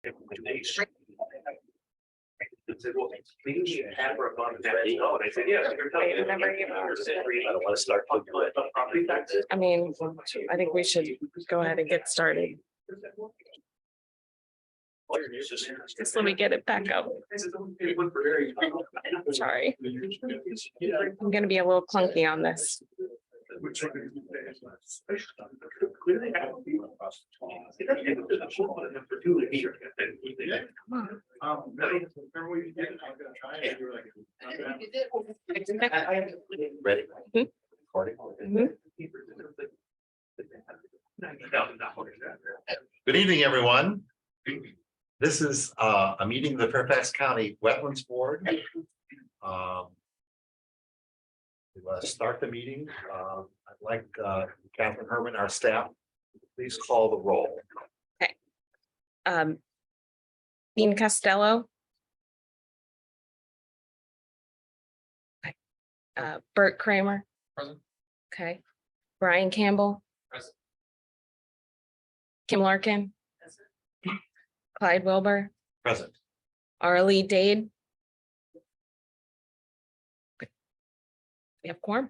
Said, well, maybe you have her on that. Oh, and I said, yes. I don't want to start talking about property taxes. I mean, I think we should go ahead and get started. Just let me get it back up. Sorry. I'm gonna be a little clunky on this. Ready? Good evening, everyone. This is a meeting of the Fairfax County Wetlands Board. We want to start the meeting. I'd like Catherine Herman, our staff, please call the roll. Dean Costello. Bert Kramer. Present. Okay. Brian Campbell. Present. Kim Larkin. Present. Clyde Wilbur. Present. Arlie Dade. We have quorum.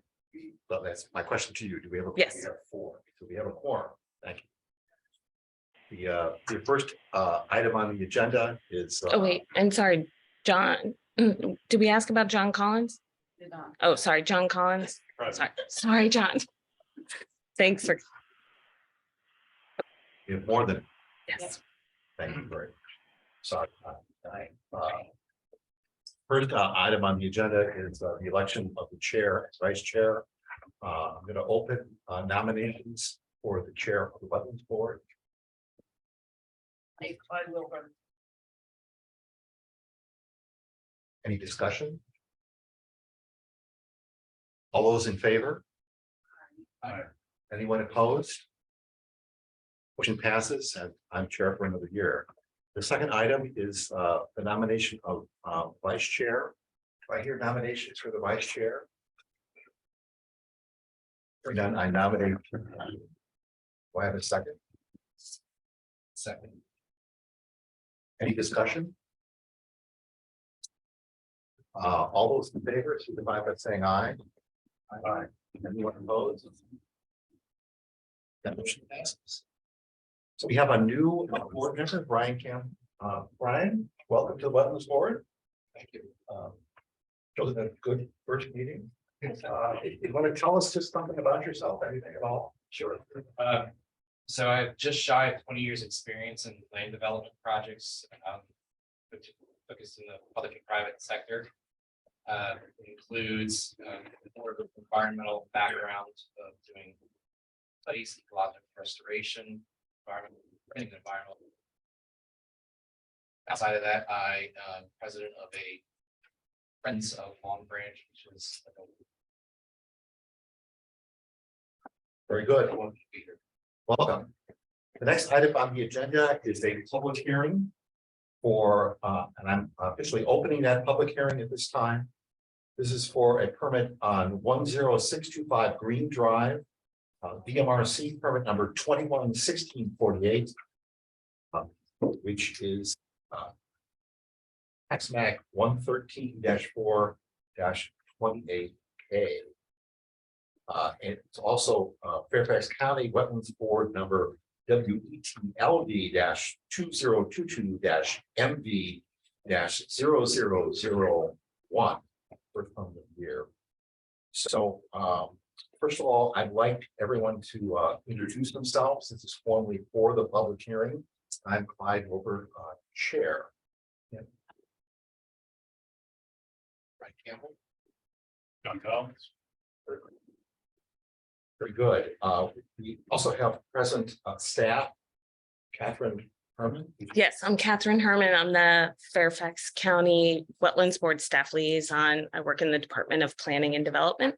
Well, that's my question to you. Do we have a? Yes. We have four. So we have a quorum. Thank you. The first item on the agenda is. Oh, wait, and sorry, John. Did we ask about John Collins? Oh, sorry, John Collins. Sorry, John. Thanks for. We have more than. Yes. Thank you very much. Sorry. First item on the agenda is the election of the chair and vice chair. I'm going to open nominations for the chair of the Wetlands Board. Any discussion? All those in favor? Aye. Anyone opposed? Motion passes, and I'm chair for another year. The second item is the nomination of vice chair. Do I hear nominations for the vice chair? Hearing none, I nominate. Do I have a second? Second. Any discussion? All those in favor, signify by saying aye. Aye. Anyone opposed? That motion passes. So we have a new board member, Brian Camp. Brian, welcome to the Wetlands Board. Thank you. Chose a good first meeting. You want to tell us just something about yourself, anything at all? Sure. So I have just shy of 20 years experience in land development projects, which focused in the public and private sector. Includes more of an environmental background of doing studies, ecological restoration, environmental. Outside of that, I am president of a Friends of Long Branch, which is Very good. Welcome. The next item on the agenda is a public hearing for, and I'm officially opening that public hearing at this time. This is for a permit on 10625 Green Drive, VMRC permit number 211648, which is tax map 113-4-28A. And it's also Fairfax County Wetlands Board number WETLD-202-MV-0001 first time of the year. So first of all, I'd like everyone to introduce themselves. This is formally for the public hearing. I'm Clyde Wilbur, chair. Yeah. Right, Campbell. John Collins. Very good. We also have present staff, Catherine Herman. Yes, I'm Catherine Herman. I'm the Fairfax County Wetlands Board staff liaison. I work in the Department of Planning and Development.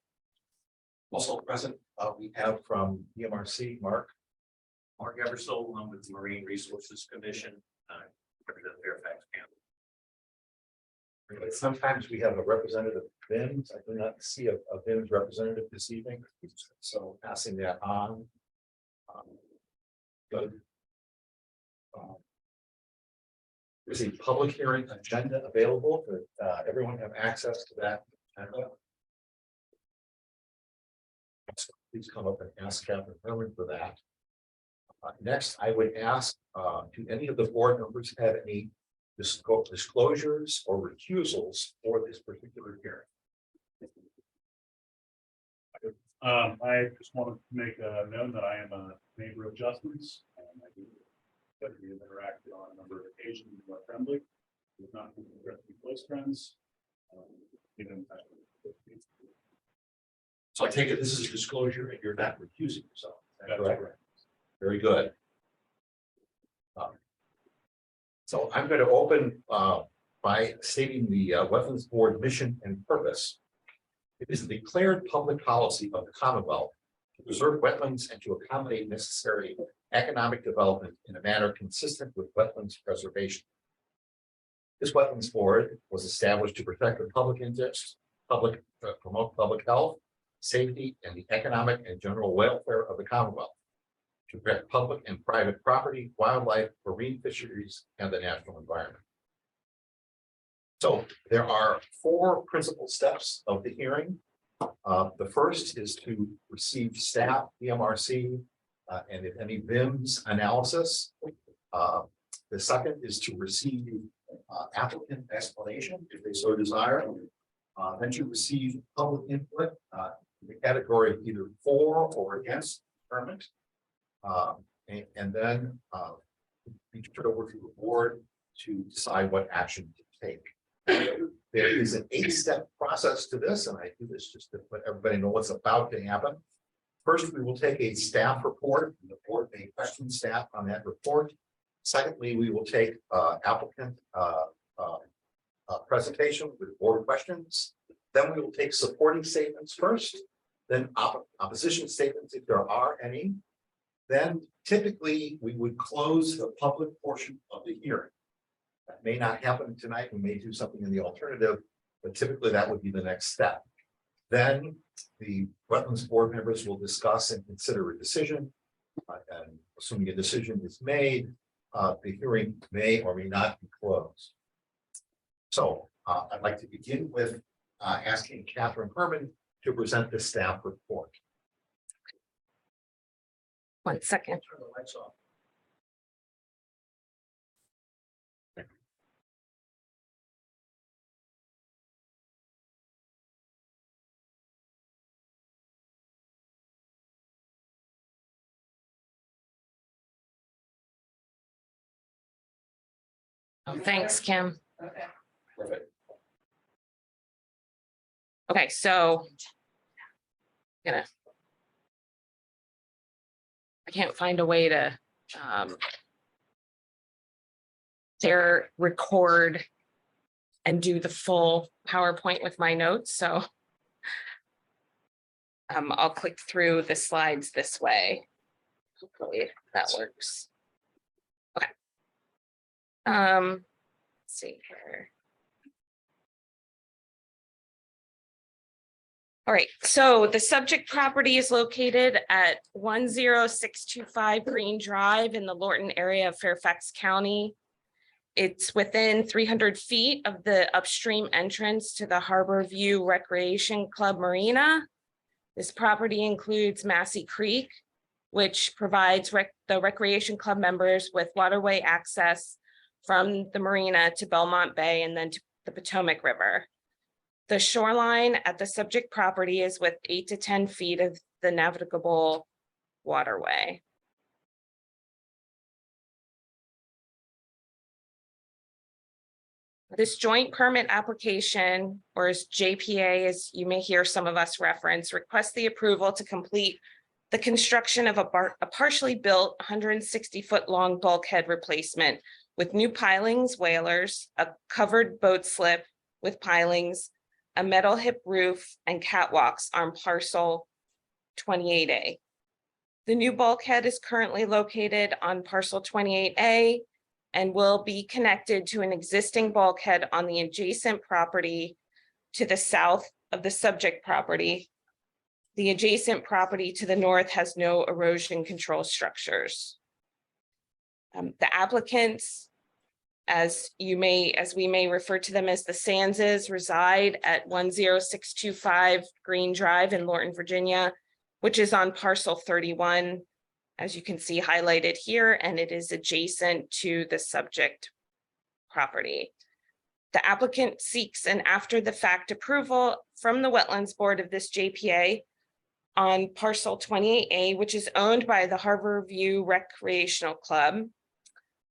Also present, we have from EMRC, Mark Eversole, along with the Marine Resources Commission, represent Fairfax County. Sometimes we have a representative of VIMS. I do not see a VIMS representative this evening, so passing that on. Good. There's a public hearing agenda available. Everyone have access to that agenda. So please come up and ask Catherine Herman for that. Next, I would ask, do any of the board members have any disclosures or recusals for this particular hearing? I just want to make known that I am a neighbor of Justin's. I do that we have interacted on a number of occasions and are friendly. We've not been directly close friends. Even So I take it this is a disclosure and you're not recusing yourself. Is that That's correct? correct. Very good. So I'm going to open by stating the Wetlands Board mission and purpose. It is a declared public policy of the Commonwealth to preserve wetlands and to accommodate necessary economic development in a manner consistent with wetlands preservation. This Wetlands Board was established to protect the public interest, promote public health, safety, and the economic and general welfare of the Commonwealth, to protect public and private property, wildlife, marine fisheries, and the natural environment. So there are 4 principal steps of the hearing. The first is to receive staff, EMRC, and if any VIMS analysis. The second is to receive applicant explanation if they so desire. Then to receive public input in the category of either for or against permit. And then be turned over to the board to decide what action to take. There is an 8-step process to this, and I do this just to let everybody know what's about to happen. First, we will take a staff report, and the board may question staff on that report. Secondly, we will take applicant presentation with board questions. Then we will take supporting statements first, then opposition statements if there are any. Then typically we would close the public portion of the hearing. That may not happen tonight. We may do something in the alternative, but typically that would be the next step. Then the Wetlands Board members will discuss and consider a decision. And assuming a decision is made, the hearing may or may not be closed. So I'd like to begin with asking Catherine Herman to present the staff report. 1 second. Turn the lights off. Oh, thanks, Kim. Perfect. Okay, so I can't find a way to share, record, and do the full PowerPoint with my notes. So I'll click through the slides this way. Hopefully that works. Okay. Let's see here. All right, so the subject property is located at 10625 Green Drive in the Lorton area of Fairfax County. It's within 300 feet of the upstream entrance to the Harbor View Recreation Club Marina. This property includes Massey Creek, which provides the Recreation Club members with waterway access from the marina to Belmont Bay and then to the Potomac River. The shoreline at the subject property is with 8 to 10 feet of the navigable waterway. This joint permit application, or as JPA, as you may hear some of us reference, requests the approval to complete the construction of a partially built 160-foot long bulkhead replacement with new pilings, whalers, a covered boat slip with pilings, a metal hip roof, and catwalks on parcel 28A. The new bulkhead is currently located on parcel 28A and will be connected to an existing bulkhead on the adjacent property to the south of the subject property. The adjacent property to the north has no erosion control structures. The applicants as we may refer to them as the Sanses, reside at 10625 Green Drive in Lorton, Virginia, which is on parcel 31, as you can see highlighted here, and it is adjacent to the subject property. The applicant seeks an after-the-fact approval from the Wetlands Board of this JPA on parcel 28A, which is owned by the Harbor View Recreational Club.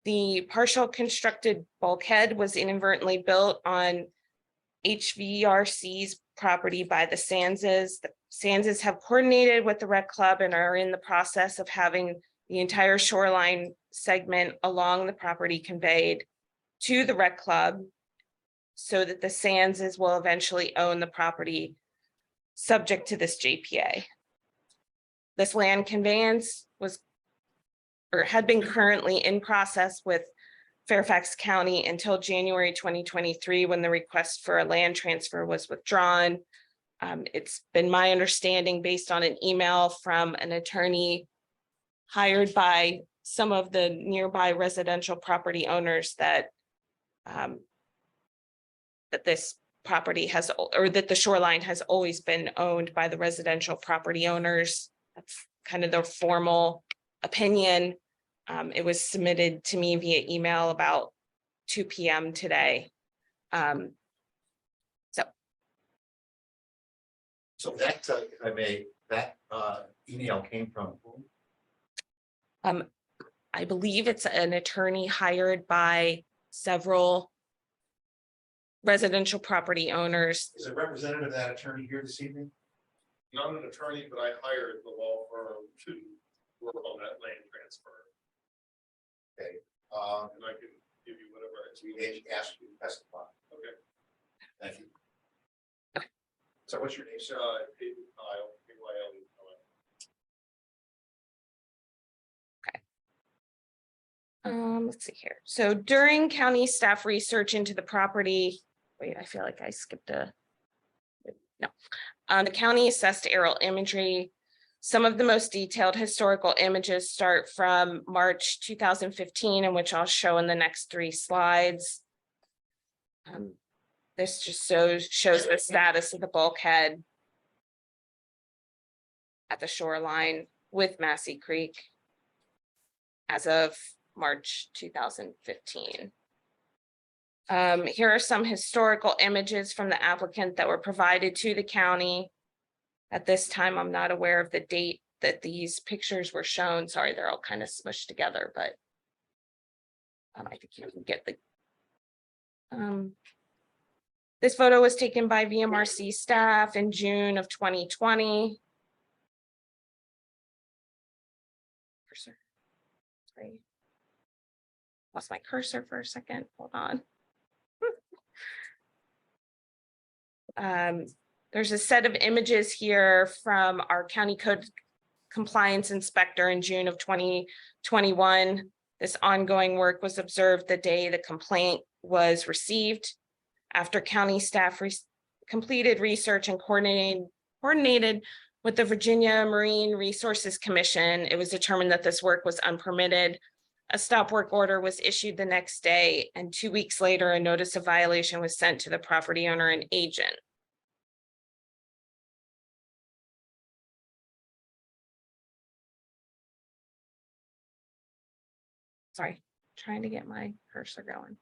The partial constructed bulkhead was inadvertently built on HVRC's property by the Sanses. The Sanses have coordinated with the Rec Club and are in the process of having the entire shoreline segment along the property conveyed to the Rec Club so that the Sanses will eventually own the property subject to this JPA. This land conveyance had been currently in process with Fairfax County until January 2023, when the request for a land transfer was withdrawn. It's been my understanding, based on an email from an attorney hired by some of the nearby residential property owners, that this property has, or that the shoreline has always been owned by the residential property owners. That's kind of their formal opinion. It was submitted to me via email about 2 p.m. today. So that, if I may, that email came from whom? I believe it's an attorney hired by several residential property owners. Is a representative of that attorney here this evening? Not an attorney, but I hired the law firm to work on that land transfer. Okay. And I can give you whatever. We may ask you to testify. Okay. Thank you. So what's your name, sir? David Kyle, KYL. Let's see here. So during county staff research into the property, wait, I feel like I skipped no. The county assessed aerial imagery. Some of the most detailed historical images start from March 2015, in which I'll show in the next 3 slides. This just shows the status of the bulkhead at the shoreline with Massey Creek as of March 2015. Here are some historical images from the applicant that were provided to the county. At this time, I'm not aware of the date that these pictures were shown. Sorry, they're all kind of smushed together, but I think you can get the. This photo was taken by VMRC staff in June of 2020. Sorry. Lost my cursor for a second. Hold on. There's a set of images here from our county code compliance inspector in June of 2021. This ongoing work was observed the day the complaint was received. After county staff completed research and coordinated with the Virginia Marine Resources Commission, it was determined that this work was unpermitted. A stop work order was issued the next day, and 2 weeks later, a notice of violation was sent to the property owner and agent. Sorry, trying to get my cursor going.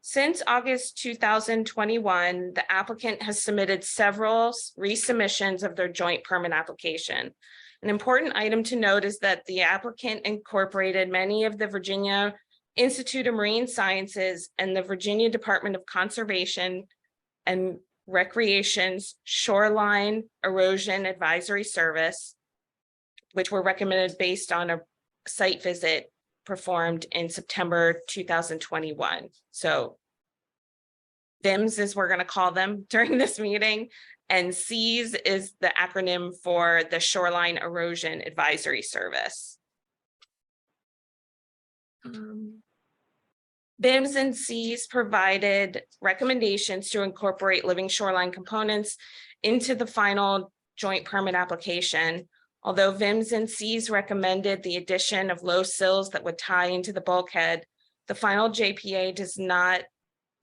Since August 2021, the applicant has submitted several resubmissions of their joint permit application. An important item to note is that the applicant incorporated many of the Virginia Institute of Marine Sciences and the Virginia Department of Conservation and Recreation's Shoreline Erosion Advisory Service, which were recommended based on a site visit performed in September 2021. So VIMS is we're going to call them during this meeting, and SEAS is the acronym for the Shoreline Erosion Advisory Service. VIMS and SEAS provided recommendations to incorporate living shoreline components into the final joint permit application. Although VIMS and SEAS recommended the addition of low sills that would tie into the bulkhead, The final JPA does not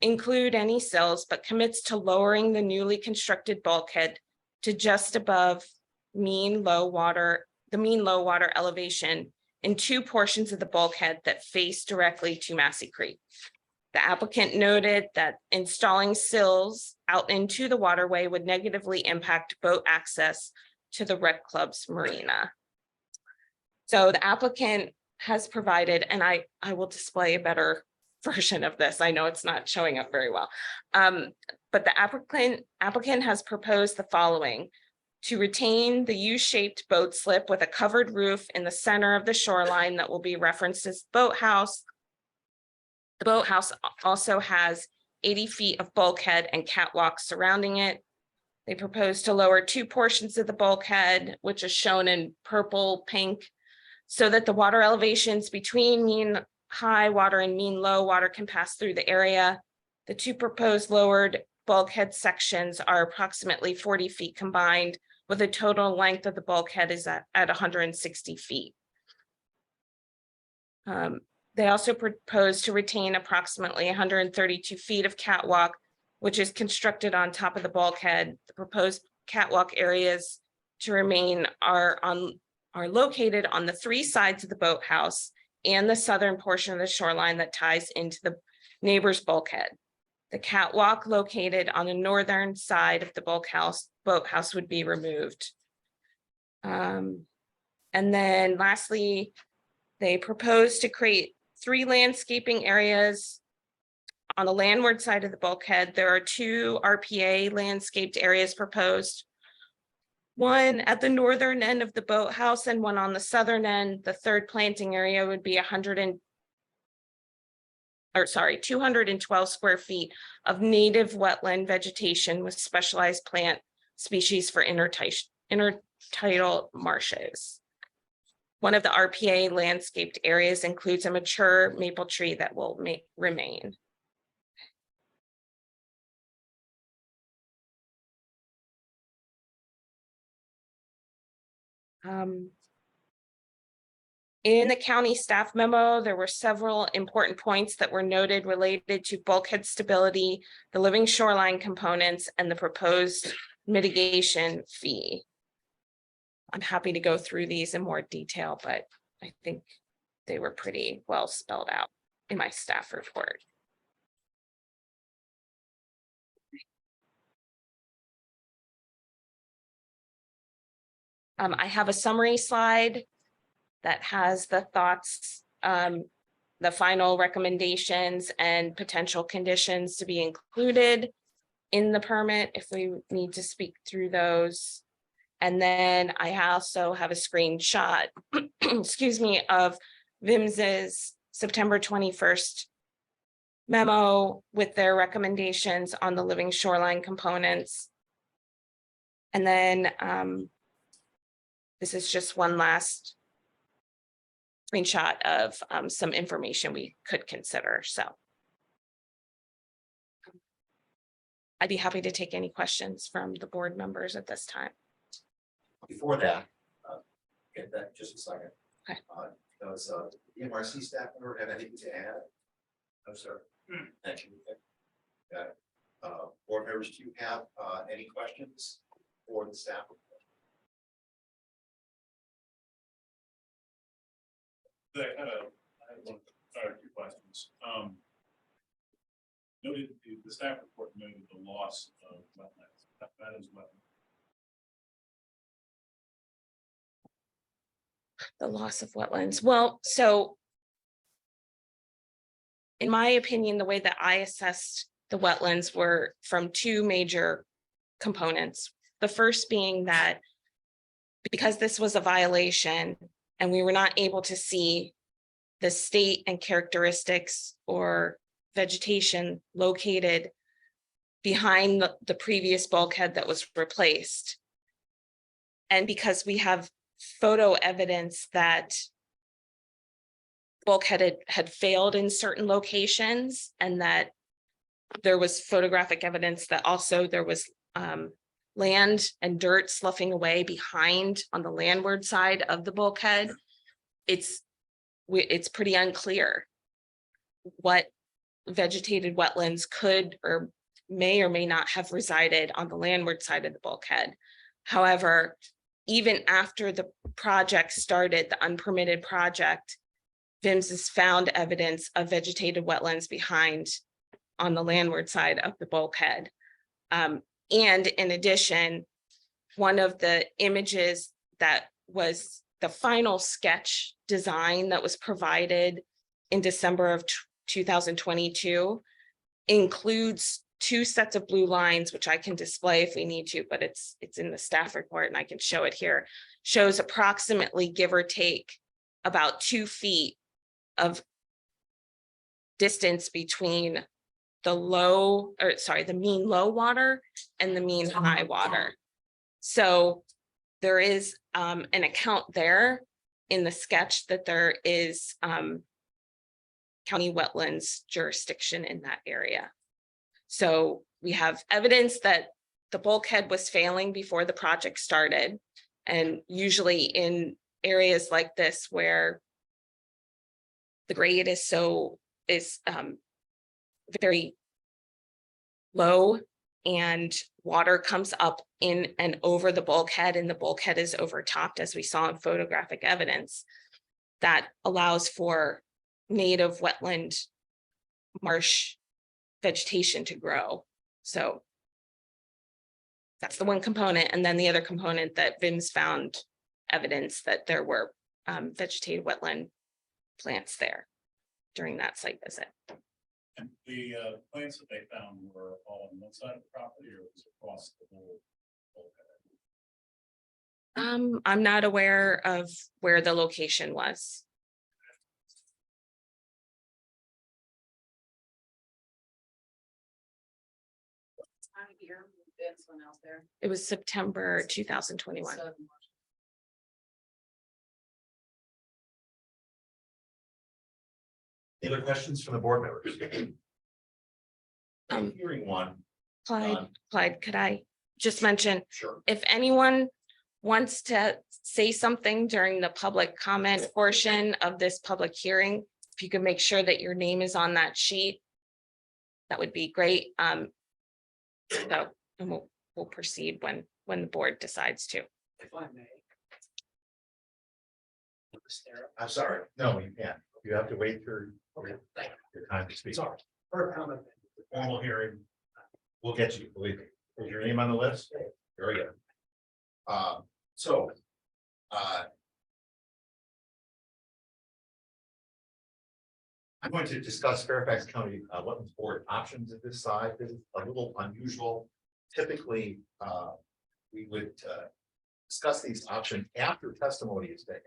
include any sills, but commits to lowering the newly constructed bulkhead to just above the mean low water elevation in two portions of the bulkhead that face directly to Massey Creek. The applicant noted that installing sills out into the waterway would negatively impact boat access to the Rec Club's marina. So the applicant has provided, and I will display a better version of this. I know it's not showing up very well. But the applicant has proposed the following: to retain the U-shaped boat slip with a covered roof in the center of the shoreline that will be referenced as boathouse. The boathouse also has 80 feet of bulkhead and catwalk surrounding it. They propose to lower two portions of the bulkhead, which is shown in purple, pink, so that the water elevations between mean high water and mean low water can pass through the area. The two proposed lowered bulkhead sections are approximately 40 feet combined, with a total length of the bulkhead is at 160 feet. They also propose to retain approximately 132 feet of catwalk, which is constructed on top of the bulkhead. The proposed catwalk areas to remain are located on the three sides of the boathouse and the southern portion of the shoreline that ties into the neighbor's bulkhead. The catwalk located on the northern side of the boathouse would be removed. And then lastly, they propose to create 3 landscaping areas. On the landward side of the bulkhead, there are 2 RPA landscaped areas proposed. One at the northern end of the boathouse and one on the southern end. The third planting area would be 212 square feet of native wetland vegetation with specialized plant species for intertidal marshes. One of the RPA landscaped areas includes a mature maple tree that will remain. In the county staff memo, there were several important points that were noted related to bulkhead stability, the living shoreline components, and the proposed mitigation fee. I'm happy to go through these in more detail, but I think they were pretty well spelled out in my staff report. I have a summary slide that has the thoughts, the final recommendations and potential conditions to be included in the permit if we need to speak through those. And then I also have a screenshot, excuse me, of VIMS's September 21st memo with their recommendations on the living shoreline components. And then this is just one last screenshot of some information we could consider. So I'd be happy to take any questions from the board members at this time. Before that, get that just a second. Okay. Does the MRC staff member have anything to add? No, sir. Thank you. Board members, do you have any questions for the staff? I had one or two questions. Noted the staff report noted the loss of wetlands. That is wetland. The loss of wetlands. Well, so in my opinion, the way that I assessed the wetlands were from 2 major components. The first being that because this was a violation and we were not able to see the state and characteristics or vegetation located behind the previous bulkhead that was replaced. And because we have photo evidence that bulkhead had failed in certain locations, and that there was photographic evidence that also there was land and dirt sloughing away behind on the landward side of the bulkhead, it's pretty unclear what vegetated wetlands could or may not have resided on the landward side of the bulkhead. However, even after the project started, the unpermitted project, VIMS has found evidence of vegetated wetlands behind on the landward side of the bulkhead. And in addition, one of the images that was the final sketch design that was provided in December of 2022 includes 2 sets of blue lines, which I can display if we need to, but it's in the staff report and I can show it here, shows approximately, give or take, about 2 feet of distance between the mean low water and the mean high water. So there is an account there in the sketch that there is county wetlands jurisdiction in that area. So we have evidence that the bulkhead was failing before the project started. And usually in areas like this where the grade is very low and water comes up in and over the bulkhead and the bulkhead is overtopped, as we saw in photographic evidence, that allows for native wetland marsh vegetation to grow. So that's the one component. And then the other component that VIMS found evidence that there were vegetated wetland plants there during that site visit. And the plants that they found were all on one side of the property, or was it across the whole bulkhead? I'm not aware of where the location was. It was September 2021. Any other questions from the board members? I'm hearing one. Clyde, could I just mention, Sure. if anyone wants to say something during the public comment portion of this public hearing, if you could make sure that your name is on that sheet, that would be great. So and we'll proceed when the board decides to. If I may. I'm sorry. No, you can't. You have to wait for your time to speak. Sorry. The formal hearing. We'll get you, believe me. Is your name on the list? Very good. I'm going to discuss Fairfax County Wetlands Board options at this side. This is a little unusual. Typically, we would discuss these options after testimony is taken.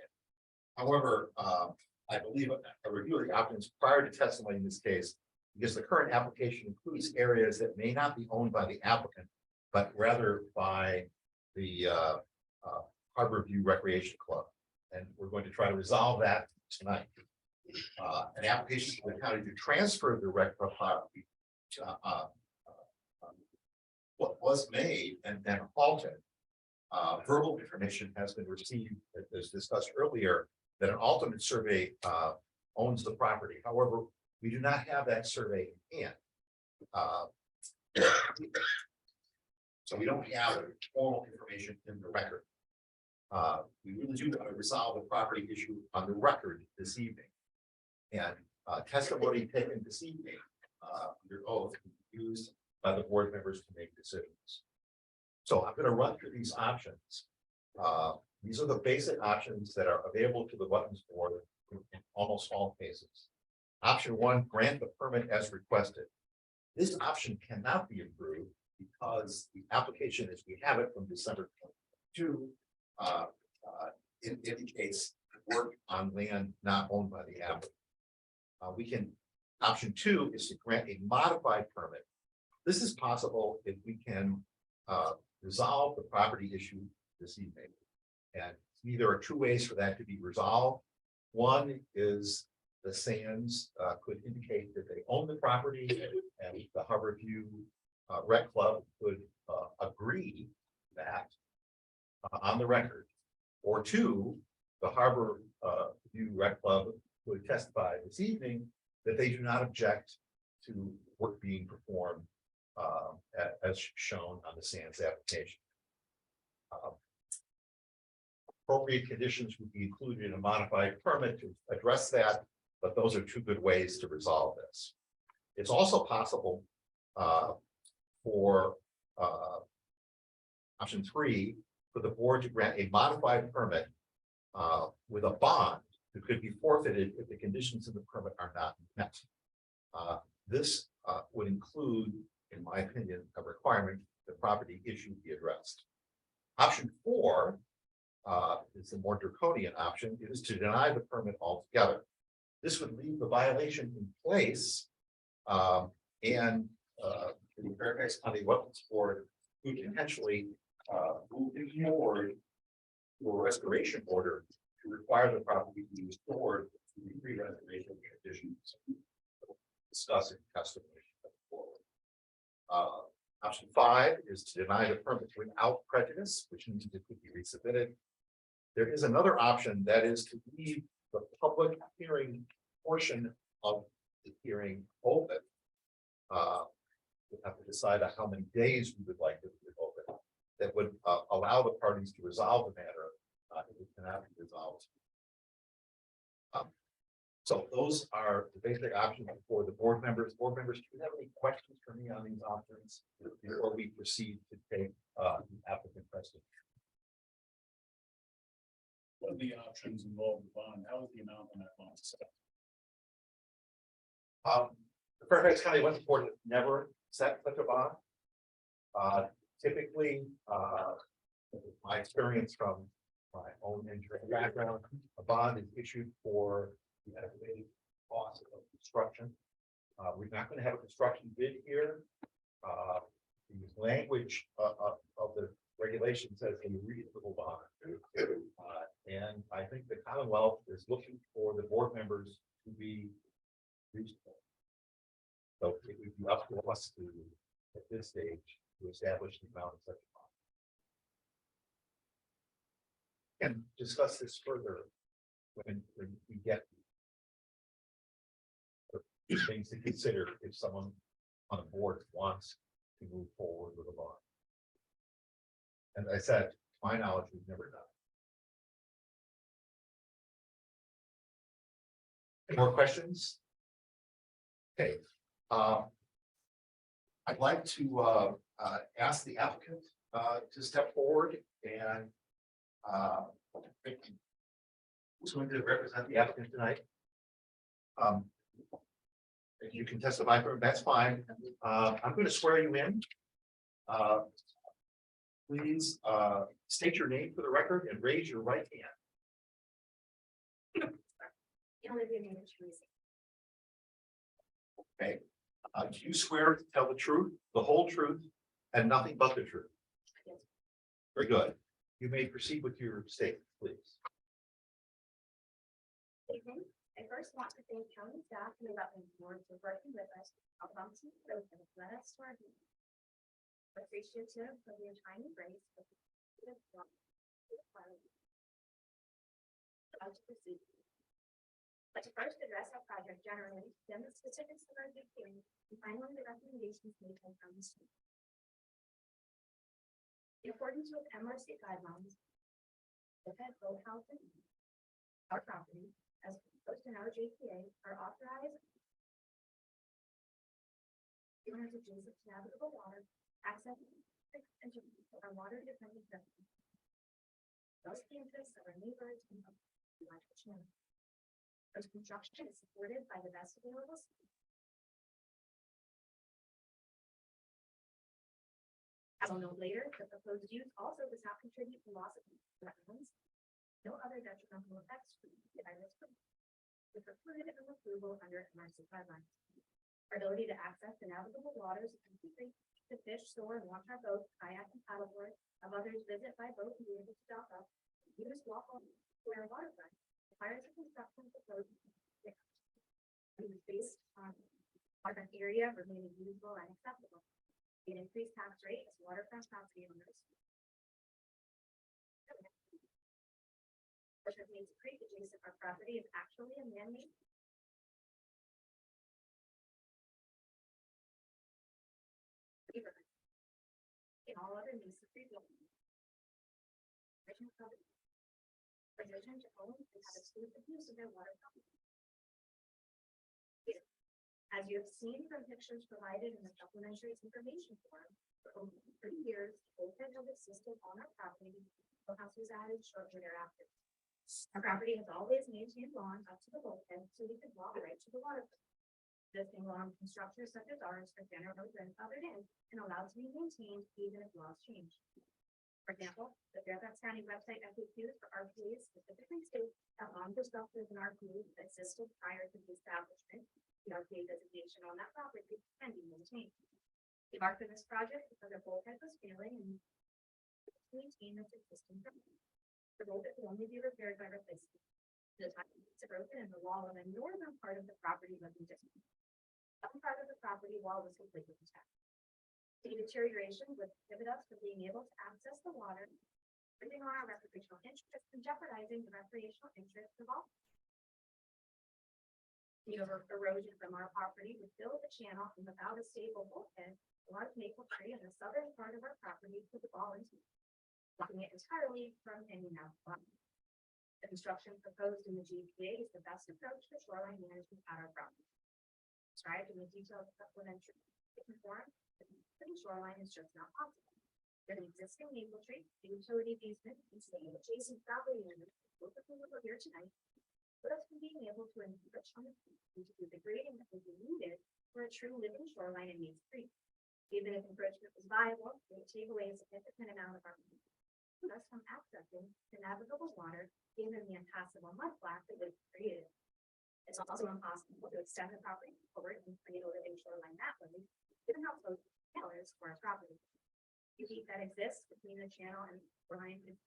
However, I believe a review of the options prior to testimony in this case, because the current application includes areas that may not be owned by the applicant, but rather by the Harbor View Recreation Club. And we're going to try to resolve that tonight. An application to the county to transfer the rec club property what was made and then halted. Verbal information has been received, as discussed earlier, that an alternate survey owns the property. However, we do not have that survey in hand. So we don't have formal information in the record. We really do want to resolve the property issue on the record this evening. And testimony taken this evening under oath used by the board members to make decisions. So I'm going to run through these options. These are the basic options that are available to the Wetlands Board in almost all cases. Option 1, grant the permit as requested. This option cannot be approved because the application as we have it from December 22 indicates work on land not owned by the applicant. Option 2 is to grant a modified permit. This is possible if we can resolve the property issue this evening. And there are 2 ways for that to be resolved. One is the Sands could indicate that they own the property, and the Harbor View Rec Club could agree that on the record. Or 2, the Harbor View Rec Club would testify this evening that they do not object to work being performed as shown on the SANS application. Appropriate conditions would be included in a modified permit to address that, but those are two good ways to resolve this. It's also possible for option 3 for the board to grant a modified permit with a bond that could be forfeited if the conditions in the permit are not met. This would include, in my opinion, a requirement that property issue be addressed. Option 4 is the more draconian option. It is to deny the permit altogether. This would leave the violation in place, and the Fairfax County Wetlands Board could potentially move forward to a restoration order to require the property to be restored to the pre-restoration conditions discussed in testimony. Option 5 is to deny the permit without prejudice, which means it could be resubmitted. There is another option, that is to leave the public hearing portion of the hearing open. We have to decide on how many days we would like it to be open. That would allow the parties to resolve the matter if it cannot be resolved. So those are the basic options for the board members. Board members, do you have any questions for me on these options before we proceed to take the applicant precedent? What are the options involved in the bond? How is the amount on that bond set? The Fairfax County Wetlands Board has never set such a bond. Typically, my experience from my own engineering background, a bond is issued for the estimated cost of construction. We're not going to have a construction bid here. The language of the regulation says a reasonable bond. And I think the Commonwealth is looking for the board members to be reasonable. So it would be up to us to, at this stage, to establish the amount of such a bond. And discuss this further when we get the things to consider if someone on a board wants to move forward with a bond. And I said, to my knowledge, we've never done it. Any more questions? Okay. I'd like to ask the applicant to step forward and who's going to represent the applicant tonight? If you can testify for, that's fine. I'm going to swear you in. Please state your name for the record and raise your right hand. Okay. Do you swear to tell the truth, the whole truth, and nothing but the truth? Yes. Very good. You may proceed with your statement, please. Evening. I first want to thank county staff and the Wetlands Board for working with us on promising growth that has led us to our goal. Appreciative of your time and grace. How to proceed. But to first address our project generally, then the specifics of our big hearing, and finally the recommendations made by county staff. In accordance with MRC guidelines, the head road housing, our property, as proposed in our JPA, are authorized owners adjacent to navigable water, access and to our water dependent residents. Thus the interests of our neighbors and of the channel. As construction is supported by the best available. As I'll note later, the proposed use also does not contribute to loss of wetlands. No other detrimental effects to by this is precluded of approval under MRC guidelines. Our ability to access the navigable waters of completely to fish, store, and wash our boats, kayak, and paddleboard, of others visit by boat and be able to dock up, use walk on where waterfront, requires the construction proposed. It is based on waterfront area remaining usable and acceptable. An increased tax rate as waterfront property owners. Which means creek adjacent our property is actually a man-made. and all other masonry buildings. Permission to own and have exclusive use of their water fountain. As you have seen from pictures provided in the supplementary information form, for over 30 years, Bulkhead has existed on our property. The house was added shortly thereafter. Our property has always maintained lawns up to the bulkhead, so we could walk right to the water. Existing lawn structures such as ours are generally grandfathered in and allowed to be maintained even if laws change. For example, the Fairfax County website FAQs for RPAs specifically state that lawn structures and RPAs existed prior to the establishment. The RPA designation on that property can be maintained. We marked for this project because the bulkhead was failing and maintain its existing property. The bulkhead could only be repaired by replacement. The time it's broken and the wall on the northern part of the property was dismantled. Some part of the property wall was completely intact. The deterioration would prohibit us from being able to access the water, bringing on our recreational interests and jeopardizing the recreational interests of all. The erosion from our property would fill the channel, and without a stable bulkhead, a large maple tree in the southern part of our property could fall into, blocking it entirely from hanging out. The construction proposed in the GPA is the best approach for shoreline management at our property. Described in the detailed supplementary form, the shoreline is just not possible. There's an existing maple tree, the utility easement, and staying adjacent property owners, both of whom are here tonight, but us from being able to enrich on the and to do the grading that would be needed for a true living shoreline in Main Creek. Even if encroachment was viable, it would take away a significant amount of our thus from accessing the navigable water, given the impassable mudflat that was created. It's also impossible to extend the property forward and create a living shoreline that way, given how close the channel is for our property. The heat that exists between the channel and shoreline is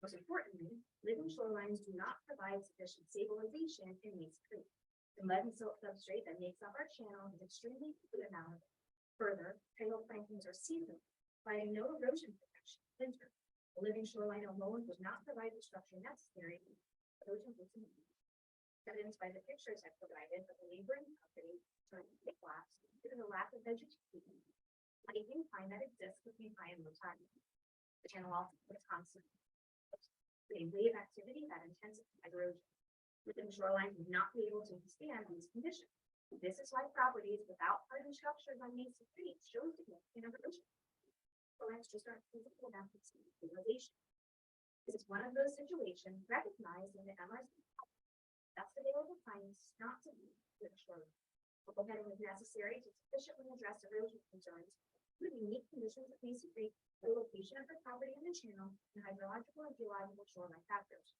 most importantly, living shorelines do not provide sufficient stabilization in Mace Creek. The lead and silt substrate that makes up our channel is extremely malleable. Further, tidal planktons are seasonal, providing no erosion protection in winter. The living shoreline alone would not provide the structure necessary for erosion protection. Evidenced by the pictures I provided of the neighboring property during the collapse due to the lack of vegetation. The incline that exists between high and low tide. The channel also is constant. A wave activity that intensifies erosion. Living shorelines would not be able to withstand these conditions. This is why properties without hardened structures on Main Street show significant erosion. Shorelines just aren't physical enough to stabilization. This is one of those situations recognized in the MRC. Best available science not to be with shoreline. Bulkheading is necessary to sufficiently address erosion concerns with unique conditions of Main Creek, the location of the property in the channel, and hydrological and geological shoreline factors.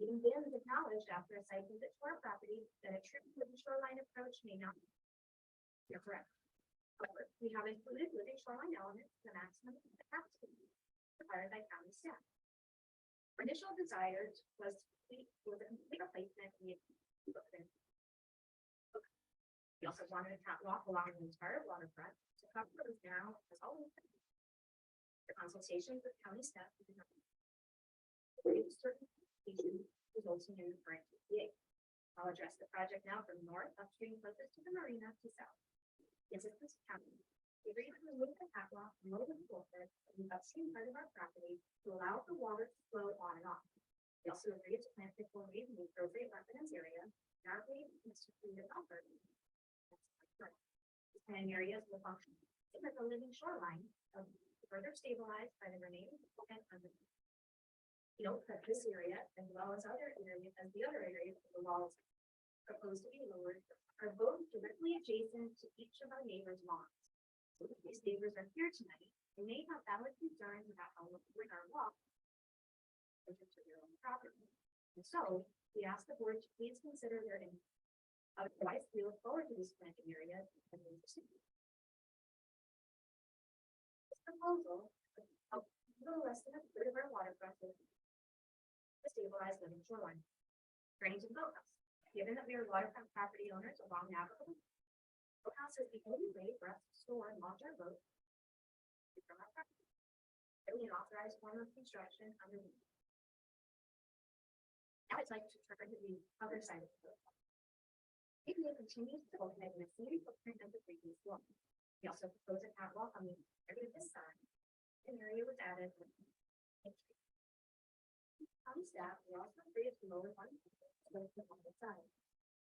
Even then, is acknowledged after a site visit to our property that a true living shoreline approach may not be. You're correct. However, we have included living shoreline elements to the maximum capacity required by county staff. Our initial desire was a complete replacement of the footprint. We also wanted a catwalk along the entire waterfront to cover what is now as always. The consultations with county staff certain resulting in the current GPA. I'll address the project now from north upstream closest to the marina to south. This is this county. We agreed to remove the catwalk from over the bulkhead of the upstream part of our property to allow the water to flow on and off. We also agreed to plant the chloride in the appropriate residence area. Our wave is to be developed. These planning areas will function as a living shoreline of further stabilized by the remaining bulkhead underneath. Note that this area, as well as other areas, of the walls proposed to be lowered, are both directly adjacent to each of our neighbors' lawns. So if these neighbors are here tonight, they may have valid concerns about how we're our walk to their own property. And so we ask the board to please consider their input. Otherwise, we look forward to this planting area. This proposal helps a little less than a third of our waterfront to stabilize living shoreline. Turning to the boathouse. Given that we are waterfront property owners along navigable, boathouse is the only way for us to store and launch our boat from our property. Really an authorized form of construction underneath. Now I'd like to turn to the other side of the boat. APA continues to organize in the same footprint of the previous one. We also proposed a catwalk on the area of this side. An area was added. On staff, we also created the lower one on the side.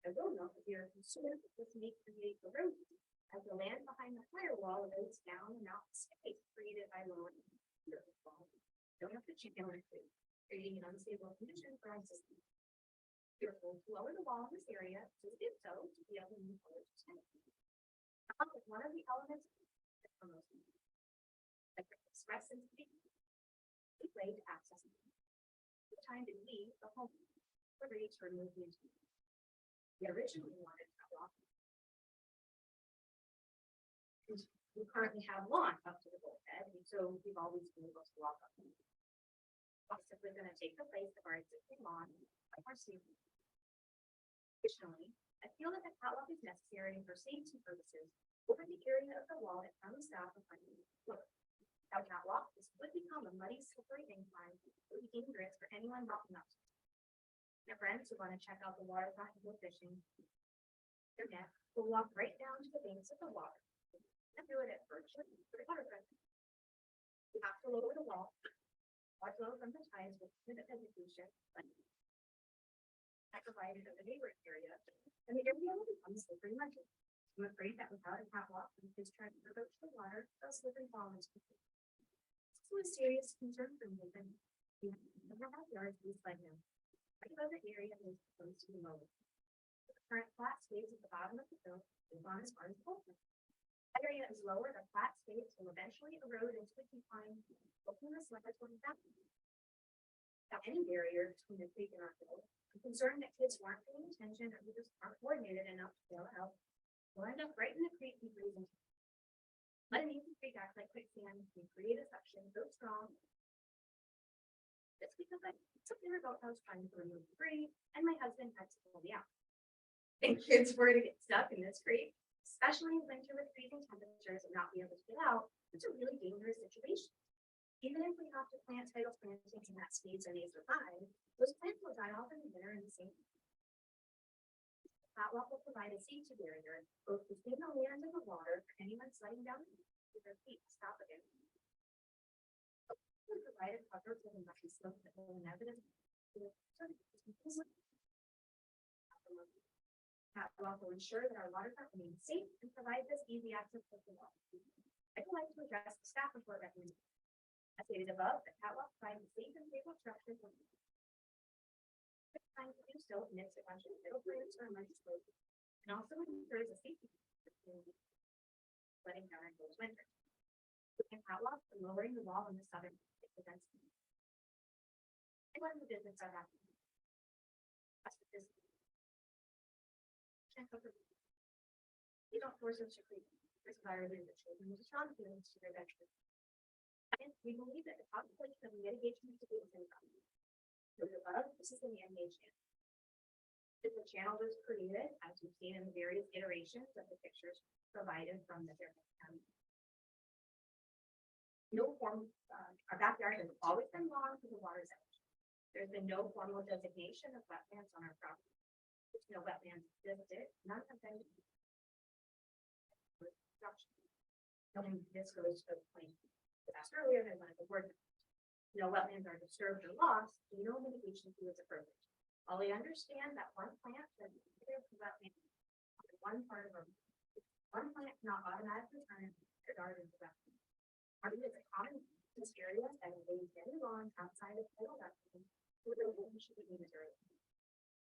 I will note that we are concerned that this may create erosion as the land behind the firewall erodes down and out the space created by lowering. Don't have to channel it, creating an unstable condition for our system. Careful to lower the wall in this area, so did so to be able to move forward to 10 feet. One of the elements express and speak. A way to access it. The time to leave the home. We're ready to remove the interior. We originally wanted to walk. We currently have lawn up to the bulkhead, and so we've always been able to walk up. We're simply going to take the place of our existing lawn, like our season. Additionally, I feel that the catwalk is necessary for safety purposes over the area of the wall that comes south of my floor. Without catwalk, this would become a muddy, slippery incline that would be dangerous for anyone walking up. My friends who want to check out the waterfront and go fishing, their net will walk right down to the banks of the water and do it at virtually the waterfront. You have to lower the wall, watch low from the tides with the vegetation. I provided of the neighboring area, and the area will become slippery muddy. I'm afraid that without a catwalk, and kids trying to approach the water, they'll slip and fall into it. This was a serious concern for me, and we never have yards loose by now. Right above the area is close to the lower. The current flat space at the bottom of the hill is on as far as the open. That area is lower, the flat space will eventually erode into a decline, opening the slipper toward the back. Without any barrier between the creek and our hill, I'm concerned that kids weren't paying attention or just aren't coordinated enough to bail out. We'll end up right in the creek and freezing. Let an easy creek act like quicksand and create a suction so strong. That's because I took the remote house trying to remove debris, and my husband had to pull me out. And kids were to get stuck in this creek, especially in winter with freezing temperatures and not be able to get out. It's a really dangerous situation. Even if we have to plant tidal plantings in that space and they survive, those plants will die off in the winter in the same. Catwalk will provide a safety barrier both between the land and the water for anyone sliding down with their feet to stop again. We provided cover for the muddy slope that will inevitably. Catwalk will ensure that our waterfront remains safe and provides us easy access to the water. I would like to address the staff report recommendation. As stated above, the catwalk provides a safe and stable structure for time to do so amidst a bunch of middle plants or muddy slopes, and also ensures a safety letting down in those winter. And catwalk for lowering the wall in the southern prevents. And when the business are happening. That's what this is. You don't force us to create this environment that children with strong feelings to their veterans. And we believe that the population of mitigation is income. Above, this is the man-made channel. The channel was created, as you've seen in the various iterations of the pictures provided from the Fairfax County. No form, our backyard has always been long to the water's edge. There's been no formal designation of wetlands on our property. There's no wetlands existed, none of them. And this goes to the point asked earlier, I wanted the word. No wetlands are disturbed or lost, no mitigation to its approach. While we understand that one plant that wetland one part of one plant cannot automatically turn the garden to wetland. Garden is a common use area that is very long outside of total wetland, so the should be material.